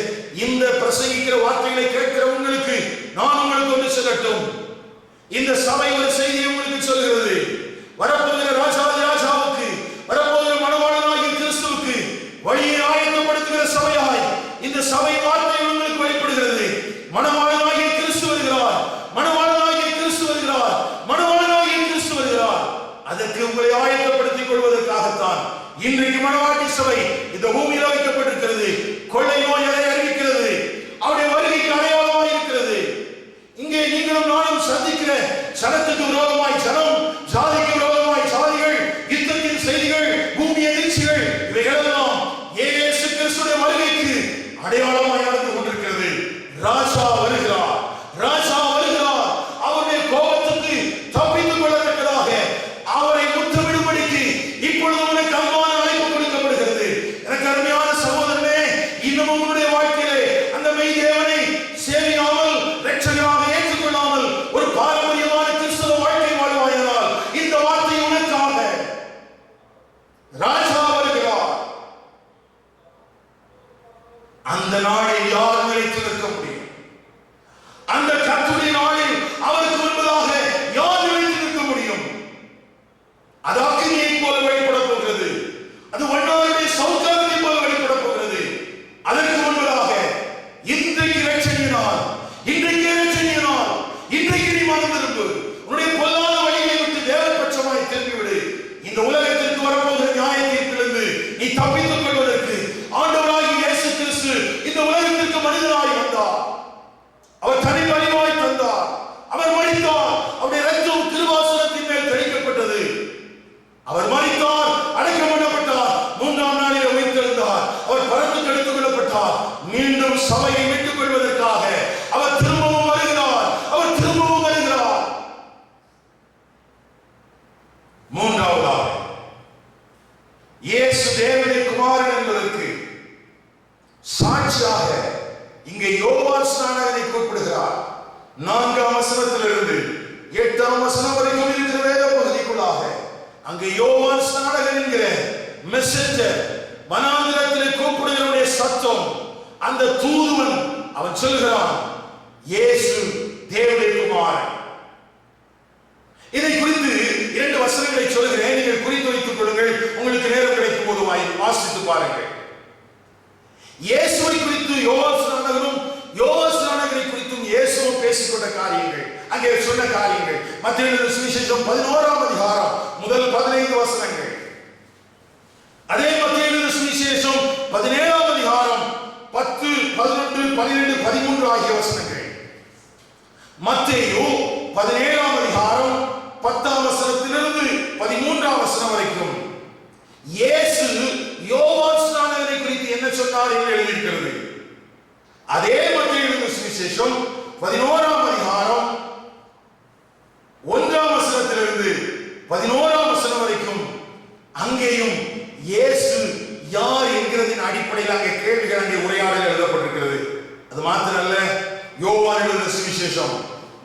இந்த பிரசங்கிக்கிற வார்த்தைகளை கேட்கிற உங்களுக்கு நான் உங்களுக்கு ஒன்று சொல்லட்டும். இந்த சபை ஒரு செய்தியை உங்களுக்கு சொல்கிறது. வரப்போகிற ராஜாவுக்கு, வரப்போகிற மணவாளனாகிய கிறிஸ்துவுக்கு வழியை ஆயத்தப்படுத்துகிற சபையாய் இந்த சபை வார்த்தை உங்களுக்கு வெளிப்படுகிறது. மணவாளனாகிய கிறிஸ்து வருகிறார், மணவாளனாகிய கிறிஸ்து வருகிறார், மணவாளனாகிய கிறிஸ்து வருகிறார். அதற்கு உங்களை ஆயத்தப்படுத்திக் கொள்வதற்காகத்தான் இன்றைக்கு மணவாட்டி சபை இந்த பூமியில் வைக்கப்பட்டிருக்கிறது. கொள்ளை நோய் அதை அறிவிக்கிறது, அவருடைய வருகைக்கு அடையாளமாக இருக்கிறது. இங்கே நீங்களும் நானும் சந்திக்கிற சனத்துக்கு விரோதமாய் ஜனம், ஜாதிக்கு விரோதமாய் ஜாதிகள், யுத்தத்தின் செய்திகள், பூமி அதிர்ச்சிகள், இவைகளெல்லாம் இயேசு கிறிஸ்துவின் வருகைக்கு அடையாளமாய் நடந்து கொண்டிருக்கிறது. ராஜா வருகிறார், ராஜா வருகிறார். அவருடைய கோபத்துக்கு தப்பித்துக் கொள்ளத்தக்கதாக அவரை முத்தமிடும்படிக்கு இப்பொழுது உனக்கு அன்பான அழைப்பு கொடுக்கப்படுகிறது. எனக்கு அருமையான சகோதரனே, இன்னும் உங்களுடைய வாழ்க்கையிலே அந்த மெய் தேவனை சேவியாமல், இரட்சகராக ஏற்றுக்கொள்ளாமல் ஒரு பாரம்பரியமான கிறிஸ்தவ வாழ்க்கை வாழ்வாயானால் இந்த வார்த்தை உனக்காக. ராஜா வருகிறார். அந்த நாளில் யார் நிலைத்து நிற்க முடியும்? அந்த கர்த்தருடைய நாளில் அவருக்கு முன்பதாக யார் நிலைத்து நிற்க முடியும்? அது அக்கினியை போல வெளிப்பட போகிறது, அது வண்ணாருடைய சௌந்தரியத்தை போல வெளிப்பட போகிறது. அதற்கு முன்பதாக இன்றைக்கு இரட்சணியினால், இன்றைக்கு இரட்சணியினால், இன்றைக்கு நீ மனம் திரும்பு, உன்னுடைய பொல்லாத வழியை விட்டு தேவபட்சமாய் திரும்பிவிடு. இந்த உலகத்திற்கு வரப்போகிற நியாய தீர்ப்பிலிருந்து நீ தப்பித்துக் கொள்வதற்கு ஆண்டவராகிய இயேசு கிறிஸ்து இந்த உலகத்திற்கு மனிதனாய் வந்தார். அவர் தனி பலியாய் தந்தார், அவர் மரித்தார், அவருடைய இரத்தம் திருவாசனத்தின் மேல் தெளிக்கப்பட்டது. அவர் மரித்தார், அடக்கம் பண்ணப்பட்டார், 3ஆம் நாளில் உயிர்த்தெழுந்தார், அவர் பரத்துக்கு எடுத்துக் கொள்ளப்பட்டார். மீண்டும் சபையை மீட்டுக் கொள்வதற்காக அவர் திரும்பவும் வருகிறார், அவர் திரும்பவும் வருகிறார். மூன்றாவதாக இயேசு தேவனுடைய குமாரன் என்பதற்கு சாட்சியாக இங்கே யோவான் ஸ்நானகனை குறிப்பிடுகிறார். 4ஆம் வசனத்திலிருந்து 8ஆம் வசனம் வரைக்கும் இருக்கிற வேத பகுதிக்குள்ளாக அங்கே யோவான் ஸ்நானகன் என்கிற மெசஞ்சர், வனாந்திரத்திலே கூப்பிடுகிறவருடைய சத்தம், அந்த தூதுவன் அவன் சொல்கிறான், இயேசு தேவனுடைய குமாரன். இதை குறித்து 2 வசனங்களை சொல்கிறேன், நீங்கள் குறித்து வைத்துக் கொள்ளுங்கள். உங்களுக்கு நேரம் கிடைக்கும் போது வாசித்து பாருங்கள். இயேசுவை குறித்து யோவான் ஸ்நானகனும், யோவான் ஸ்நானகனை குறித்தும் இயேசுவும் பேசிக்கொண்ட காரியங்கள், அங்கே சொன்ன காரியங்கள். மத்தேயு எழுதின சுவிசேஷம் 11ஆம் அதிகாரம் முதல் 15 வசனங்கள். அதே மத்தேயு எழுதின சுவிசேஷம் 17ஆம் அதிகாரம் 10, 11, 12, 13 ஆகிய வசனங்கள். மத்தேயு 17ஆம் அதிகாரம் 10ஆம் வசனத்திலிருந்து 13ஆம் வசனம் வரைக்கும் இயேசு யோவான் ஸ்நானகனை குறித்து என்ன சொன்னார் என்று எழுதியிருக்கிறது. அதே மத்தேயு சுவிசேஷம் 11ஆம் அதிகாரம் 1ஆம் வசனத்திலிருந்து 11ஆம் வசனம் வரைக்கும் அங்கேயும் இயேசு யார் என்கிறதின் அடிப்படையில் அங்கே கேள்விகள், அங்கே உரையாடல் எழுதப்பட்டிருக்கிறது. அது மாத்திரமல்ல, யோவான் எழுதின சுவிசேஷம்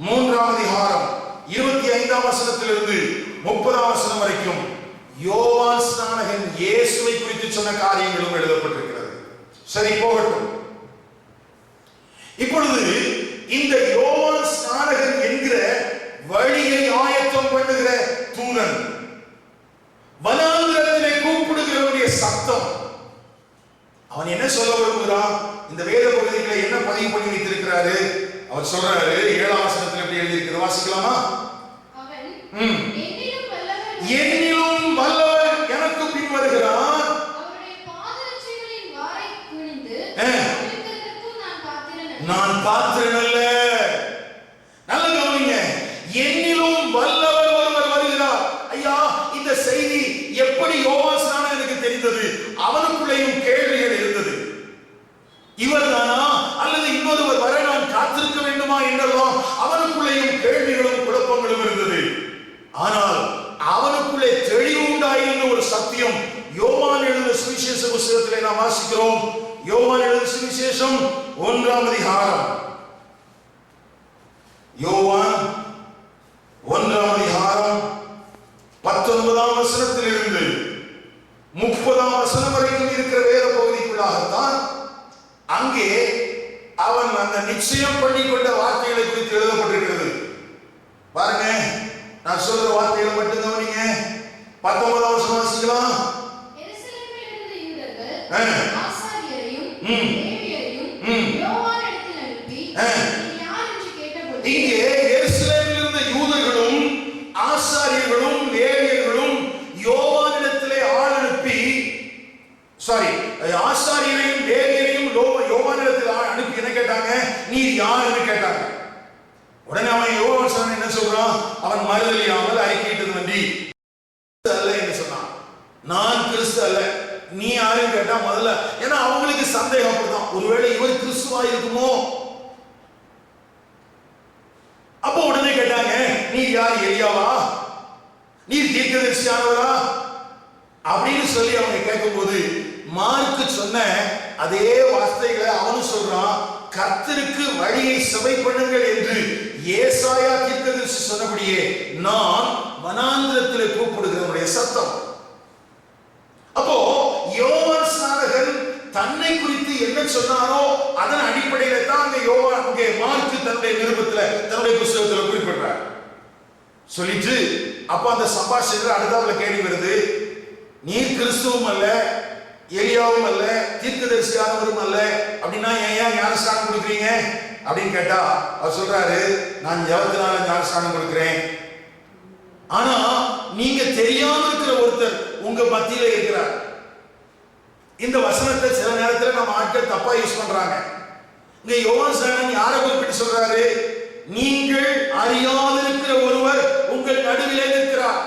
3ஆம் அதிகாரம் 25ஆம் வசனத்திலிருந்து 30ஆம் வசனம் வரைக்கும் யோவான் ஸ்நானகன் இயேசுவை குறித்து சொன்ன காரியங்களும் எழுதப்பட்டிருக்கிறது. சரி, போகட்டும். இப்பொழுது இந்த யோவான் ஸ்நானகன் என்கிற வழியை ஆயத்தம் பண்ணுகிற தூதன், வனாந்திரத்திலே கூப்பிடுகிறவனுடைய சத்தம், அவன் என்ன சொல்ல விரும்புகிறான்? இந்த வேத பகுதிகளை என்ன பதிவு பண்ணி வைத்திருக்கிறாரு? அவர் சொல்றாரு, 7ஆம் வசனத்தில் எப்படி எழுதியிருக்கிறது, வாசிக்கலாமா? என்னிலும் வல்லவர் எனக்கு பின் வருகிறார், நான் பாத்திரன் அல்ல. நல்ல கவனிங்க, என்னிலும் வல்லவர் ஒருவர் வருகிறார். ஐயா, இந்த செய்தி எப்படி யோவான் ஸ்நானகனுக்கு தெரிந்தது? அவனுக்குள்ளேயும் கேள்விகள் இருந்தது. இவர் தானா அல்லது இன்னொருவர் வர நான் காத்திருக்க வேண்டுமா என்றெல்லாம் அவனுக்குள்ளேயும் கேள்விகளும் குழப்பங்களும் இருந்தது. ஆனால் அவனுக்குள்ளே தெளிவு உண்டாயிருந்த ஒரு சத்தியம் யோவான் எழுதின சுவிசேஷ புத்தகத்திலே நாம் வாசிக்கிறோம். யோவான் எழுதின சுவிசேஷம் 1ஆம் அதிகாரம், யோவான் 1ஆம் அதிகாரம் 19ஆம் வசனத்திலிருந்து 30ஆம் வசனம் வரைக்கும் இருக்கிற வேத பகுதிக்குள்ளாகத்தான் அங்கே அவன் அந்த நிச்சயம் பண்ணிக்கொண்ட வார்த்தைகளை குறித்து எழுதப்பட்டிருக்கிறது. பாருங்க, நான் சொல்ற வார்த்தைகளை மட்டும் கவனிங்க. 19ஆம் வசனம் வாசிக்கலாம். இங்கே எருசலேமில் இருந்த யூதர்களும் ஆசாரியர்களும் லேவியர்களும் யோவானிடத்திலே ஆள் அனுப்பி, ஆசாரியரையும் லேவியரையும் யோவானிடத்தில் ஆள் அனுப்பி என்ன கேட்டாங்க? நீ யாருன்னு கேட்டாங்க. உடனே அவன் யோவான் என்ன சொல்றான்? அவன் மறுதலியாமல் அறிக்கையிட்டது வண்டி அல்ல என்று சொன்னான். நான் கிறிஸ்து அல்ல, நீ யாருன்னு கேட்டா முதல்ல, ஏன்னா அவங்களுக்கு சந்தேகம் அப்படிதான், ஒருவேளை இவர் கிறிஸ்துவா இருக்குமோ. அப்போ உடனே கேட்டாங்க, நீ யார்? எலியாவா? நீ தீர்க்கதரிசியானவரா? அப்படின்னு சொல்லி அவங்க கேட்கும்போது மார்க்கு சொன்ன அதே வார்த்தைகளை அவனும் சொல்றான். கர்த்தருக்கு வழியை செவை பண்ணுங்கள் என்று ஏசாயா தீர்க்கதரிசி சொன்னபடியே நான் வனாந்திரத்தில் கூப்பிடுகிறவனுடைய சத்தம். அப்போ யோவான் ஸ்நானகன் தன்னை குறித்து என்ன சொன்னாரோ அதன் அடிப்படையில தான் அங்கே மார்க்கு தன்னுடைய நிருபத்துல, தன்னுடைய புத்தகத்துல குறிப்பிடுறார். சொல்லிட்டு அப்ப அந்த சம்பாஷணர் அடுத்தாப்புல கேள்வி வருது, நீர் கிறிஸ்துவும் அல்ல, எலியாவும் அல்ல, தீர்க்கதரிசியானவரும் அல்ல, அப்படின்னா ஏன் ஞானஸ்நானம் கொடுக்குறீங்க அப்படின்னு கேட்டா அவர் சொல்றாரு, நான் ஜெபத்தினால ஞானஸ்நானம் கொடுக்கிறேன். ஆனா நீங்க தெரியாம இருக்கிற ஒருத்தர் உங்க மத்தியில இருக்கிறார். இந்த வசனத்தை சில நேரத்தில் நம்ம ஆட்கள் தப்பா யூஸ் பண்றாங்க. இங்க யோவான் ஸ்நானகன் யாரை குறிப்பிட்டு சொல்றாரு? நீங்கள் அறியாதிருக்கிற ஒருவர் உங்கள் நடுவிலே இருக்கிறார்.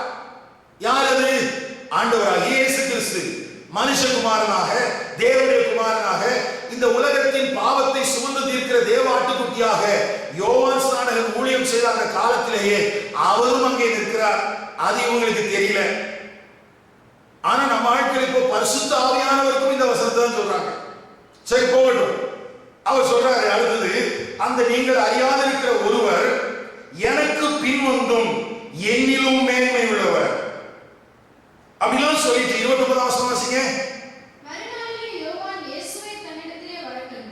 யார் அது? ஆண்டவராகிய இயேசு கிறிஸ்து, மனுஷகுமாரனாக, தேவனுடைய குமாரனாக, இந்த உலகத்தின் பாவத்தை சுமந்து தீர்க்கிற தேவ ஆட்டுக்குட்டியாக யோவான் ஸ்நானகன் ஊழியம் செய்த அந்த காலத்திலேயே அவரும் அங்கே நிற்கிறார். அது இவங்களுக்கு தெரியல. ஆனா நம்ம ஆட்கள் இப்போ பரிசுத்த ஆவியானவருக்கும் இந்த வசனத்தை தான் சொல்றாங்க. சரி, போகட்டும். அவர் சொல்றாரு அடுத்தது, அந்த நீங்கள் அறியாதிருக்கிற ஒருவர் எனக்கு பின் வந்தும் என்னிலும் மேன்மை உள்ளவர் அப்படிலாம் சொல்லிட்டு 29ஆம் வசனம் வாசிங்க.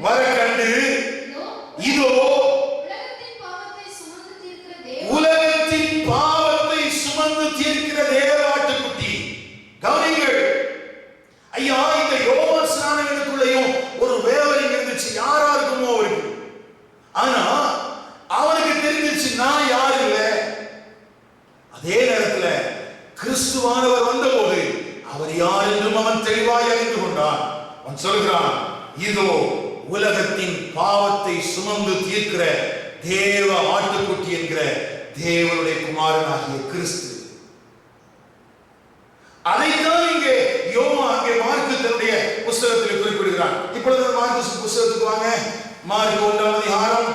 வர கண்டு இதோ உலகத்தின் பாவத்தை சுமந்து தீர்க்கிற தேவாட்டுக்குட்டி. கவனிங்கள் ஐயா, இந்த யோவான் ஸ்நானகனுக்குள்ளேயும் ஒரு வேவரிங் இருந்துச்சு, யாரா இருக்குமோ அவருக்கு. ஆனா அவனுக்கு தெரிஞ்சிச்சு நான் யாரு இல்லை. அதே நேரத்தில் கிறிஸ்துவானவர் வந்தபோது அவர் யார் என்றும் அவன் தெளிவாய் அறிந்து கொண்டான். அவன் சொல்கிறான், இதோ உலகத்தின் பாவத்தை சுமந்து தீர்க்கிற தேவ ஆட்டுக்குட்டி என்கிற தேவனுடைய குமாரனாகிய கிறிஸ்து. அதைத்தான் இங்கே யோவான் அங்கே மார்க்கு தன்னுடைய புத்தகத்தில் குறிப்பிடுகிறான். இப்பொழுது மார்க்கு புத்தகத்துக்கு வாங்க. மார்க்கு 1ஆம் அதிகாரம்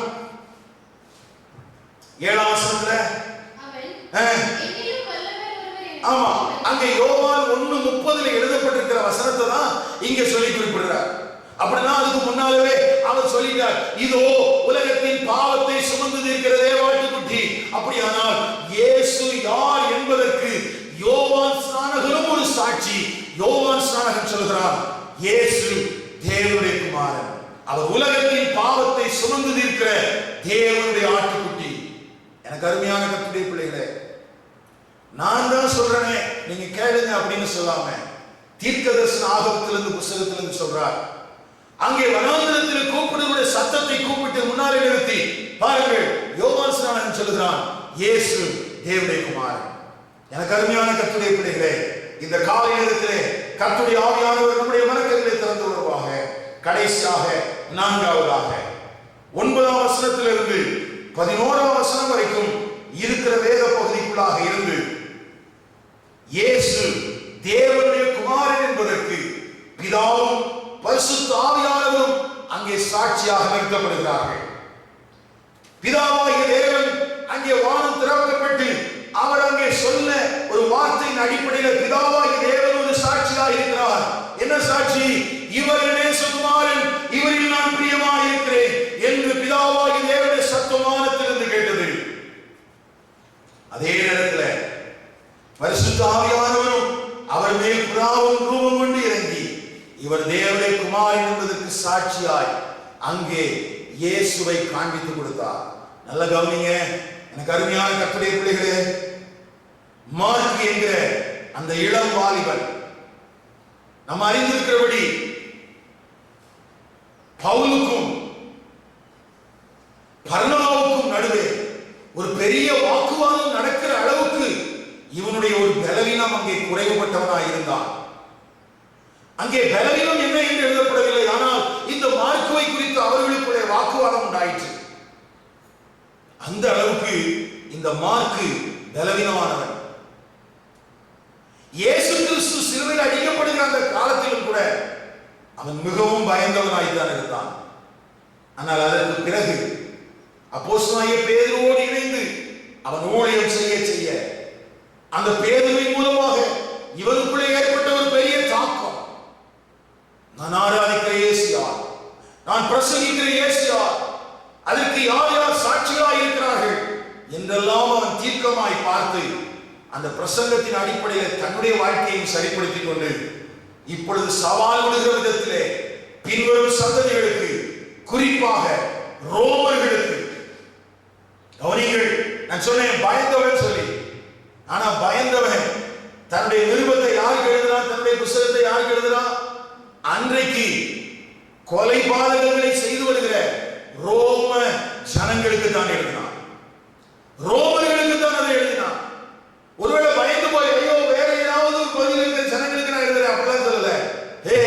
7ஆம் வசனத்துல அவன் அஹ், என்னிலும் வல்லவர் ஒருவர் எனக்கு ஆமா, இருக்கிறார். அங்கே யோவான் 1:30 எழுதப்பட்டிருக்கிற வசனத்தை தான் இங்க சொல்லி குறிப்பிடுறார். அப்படின்னா அதுக்கு முன்னாலே அவர் சொல்லிட்டார், இதோ உலகத்தின் பாவத்தை சுமந்து தீர்க்கிற தேவாட்டுக்குட்டி. அப்படியானால் இயேசு யார் என்பதற்கு யோவான் ஸ்நானகரும் ஒரு சாட்சி. யோவான் ஸ்நானகன் சொல்கிறார், இயேசு தேவனுடைய குமாரன், அவர் உலகத்தின் பாவத்தை சுமந்து தீர்க்கிற தேவனுடைய ஆட்டுக்குட்டி. எனக்கு அருமையான கர்த்தருடைய பிள்ளைகளே, நான் தான் சொல்றேனே நீங்க கேளுங்க அப்படின்னு சொல்லாம தீர்க்கதரிசன ஆகமத்திலிருந்து புத்தகத்திலிருந்து சொல்றார். அங்கே வனாந்திரத்தில் கூப்பிடுகிற சத்தத்தை கூப்பிட்டு முன்னாலே நிறுத்தி பாருங்கள், யோவான் ஸ்நானகன் சொல்கிறான், இயேசு தேவனுடைய குமாரன். எனக்கு அருமையான கர்த்தருடைய பிள்ளைகளே, இந்த காலை நேரத்திலே கர்த்தருடைய ஆவியானவர் நம்முடைய மனக்கண்களை திறந்து வருவாக. கடைசியாக 4ஆவதாக 9ஆம் வசனத்திலிருந்து 11ஆம் வசனம் வரைக்கும் இருக்கிற வேத பகுதிக்குள்ளாக இருந்து இயேசு தேவனுடைய குமாரன் என்பதற்கு பிதாவும் பரிசுத்த ஆவியானவரும் அங்கே சாட்சியாக நிறுத்தப்படுகிறார்கள். பிதாவாகிய தேவன் அங்கே வானம் திறக்கப்பட்டு அவர் அங்கே சொன்ன ஒரு வார்த்தையின் அடிப்படையில் பிதாவாகிய தேவன் ஒரு சாட்சியாக இருக்கிறார். என்ன சாட்சி? இவர் என் நேசகுமாரன், இவரில் நான் பிரியமாக இருக்கிறேன் என்று பிதாவாகிய தேவனுடைய சத்தம் வானத்திலிருந்து கேட்டது. அதே நேரத்தில் பரிசுத்த ஆவியானவரும் அவர் மேல் புறாவும் ரூபம் கொண்டு இறங்கி இவர் தேவனுடைய குமாரன் என்பதற்கு சாட்சியாய் அங்கே இயேசுவை காண்பித்து கொடுத்தார். நல்ல கவனிங்க, எனக்கு அருமையான கர்த்தருடைய பிள்ளைகளே, மார்க் என்கிற அந்த இளம் வாலிபன் நம்ம அறிந்திருக்கிறபடி பவுலுக்கும் பர்னபாவுக்கும் நடுவே ஒரு பெரிய வாக்குவாதம் நடக்கிற அளவுக்கு இவனுடைய ஒரு பலவீனம் அங்கே குறைவுபட்டவனாய் இருந்தான். அங்கே பலவீனம் என்ன என்று எழுதப்படவில்லை, ஆனால் இந்த மார்க்குவை குறித்து அவர்களுக்குள்ளே வாக்குவாதம் உண்டாயிற்று. அந்த அளவுக்கு இந்த மார்க்கு பலவீனமானவன். இயேசு கிறிஸ்து சிலுவையில் அடிக்கப்படுகிற அந்த காலத்திலும் கூட அவன் மிகவும் பயந்தவனாய்தான் இருந்தான். ஆனால் அதற்கு பிறகு அப்போஸ்தலனாகிய பேதுருவோடு இணைந்து அவன் ஊழியம் செய்ய செய்ய அந்த பேதுருவின் மூலமாக இவனுக்குள்ளே ஏற்பட்ட ஒரு பெரிய தாக்கம். நான் ஆராதிக்கிற இயேசு யார், நான் பிரசங்கிக்கிற இயேசு யார், அதற்கு யார் யார் சாட்சிகளாய் இருக்கிறார்கள் என்றெல்லாம் அவன் தீர்க்கமாய் பார்த்து அந்த பிரசங்கத்தின் அடிப்படையில் தன்னுடைய வாழ்க்கையை சரிப்படுத்திக் கொண்டு இப்பொழுது சவால் விடுகிற விதத்திலே பின்வரும் சந்ததிகளுக்கு, குறிப்பாக ரோமர்களுக்கு, கவனிங்கள், நான் சொன்னேன் பயந்தவன் சொல்லி. ஆனா பயந்தவன் தன்னுடைய நிருபத்தை யாருக்கு எழுதுறான், தன்னுடைய புத்தகத்தை யாருக்கு எழுதுறான்? அன்றைக்கு கொலை பாதகங்களை செய்து வருகிற ரோம ஜனங்களுக்கு தான் எழுதினான், ரோமர்களுக்கு தான் அதை எழுதினான். ஒருவேளை பயந்து போய் ஐயோ வேற ஏதாவது பதில் இருக்கிற ஜனங்களுக்கு நான் எழுதுறேன் அப்படிலாம் சொல்லல. ஏ,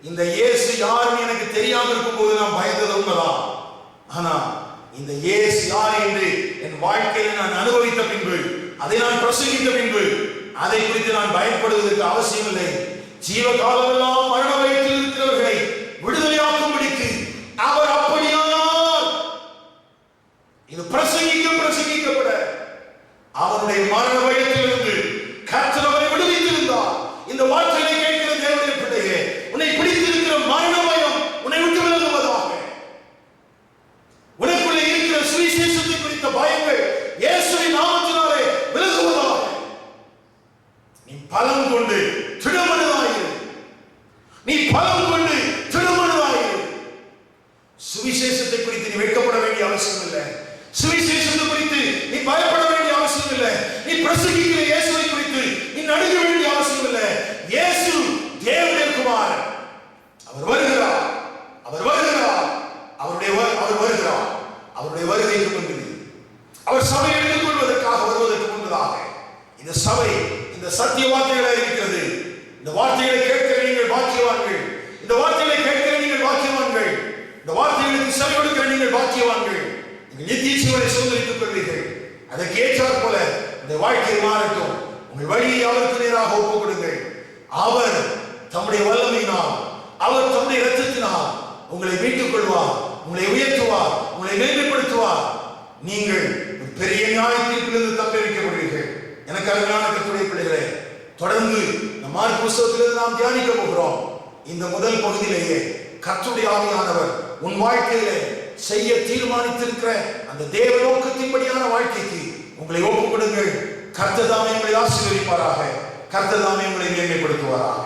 இந்த இயேசு யாருன்னு எனக்கு தெரியாம இருக்கும் போது நான் பயந்தது உண்மைதான். ஆனா இந்த இயேசு யார் என்று என் வாழ்க்கையில் நான் அனுபவித்த பின்பு, அதை நான் பிரசங்கித்த பின்பு அதை குறித்து நான் பயப்படுவதற்கு அவசியம் இல்லை. ஜீவகாலமெல்லாம் மரண வயத்தில் இருக்கிறவர்களை விடுதலையாக்கும்படிக்கு அவர் அப்படியானார். இது பிரசங்கிக்கப்பட அவருடைய மரண வயத்திலிருந்து கர்த்தர் அவரை விடுவித்திருந்தார். இந்த வார்த்தையை கேட்கிற தேவனுடைய பிள்ளையே, உன்னை பிடித்திருக்கிற மரண பயம் உன்னை விட்டு விலகுவதாக. உனக்குள்ளே இருக்கிற சுவிசேஷத்தை குறித்த பயங்கள் இயேசுவின் நாமத்தினாலே விலகுவதாக. நீ பலம் கொண்டு திடமனதாயிரு, நீ பலம் கொண்டு திடமனதாயிரு. சுவிசேஷத்தை குறித்து நீ வெட்கப்பட வேண்டிய அவசியம் இல்லை. சுவிசேஷத்தை குறித்து நீ பயப்பட வேண்டிய அவசியம் இல்லை. நீ பிரசங்கிக்கிற இயேசுவை குறித்து நீ நடுங்க வேண்டிய அவசியம் இல்லை. இயேசு தேவனுடைய குமாரன். அவர் வருகிறார், அவர் வருகிறார், அவர் வருகிறார். அவருடைய வருகைக்கு முன்பு அவர் சபையை எடுத்துக்கொள்வதற்காக வருவதற்கு முன்பதாக இந்த சபை இந்த சத்திய வார்த்தைகளாக இருக்கிறது. இந்த வார்த்தைகளை கேட்கிற நீங்கள் பாக்கியவான்கள். இந்த வார்த்தைகளை கேட்கிற நீங்கள் பாக்கியவான்கள். இந்த வார்த்தைகளுக்கு செவி கொடுக்கிற நீங்கள் பாக்கியவான்கள். நீங்கள் நித்திய ஜீவனை சுதந்திரித்துக் கொள்வீர்கள். அதற்கு ஏற்றாற் போல இந்த வாழ்க்கை மாறட்டும். உங்கள் வழியை அவருக்கு நேராக ஒப்புக் கொடுங்கள். அவர் தம்முடைய வல்லமையினால், அவர் தம்முடைய இரத்தத்தினால் உங்களை மீட்டுக் கொள்வார், உங்களை உயர்த்துவார், உங்களை மேன்மைப்படுத்துவார். நீங்கள் பெரிய நியாய தீர்ப்பிலிருந்து தப்பிவிக்கப்படுவீர்கள். எனக்கு அருமையான கர்த்தருடைய பிள்ளைகளே, தொடர்ந்து இந்த மார்க் புத்தகத்திலிருந்து நாம் தியானிக்க போகிறோம். இந்த முதல் பகுதியிலேயே கர்த்தருடைய ஆவியானவர் உன் வாழ்க்கையிலே செய்ய தீர்மானித்திருக்கிற அந்த தேவ நோக்கத்தின்படியான வாழ்க்கைக்கு உங்களை ஒப்புக் கொடுங்கள். கர்த்தர் தாமே உங்களை ஆசீர்வதிப்பாராக. கர்த்தர் தாமே உங்களை மேன்மைப்படுத்துவாராக.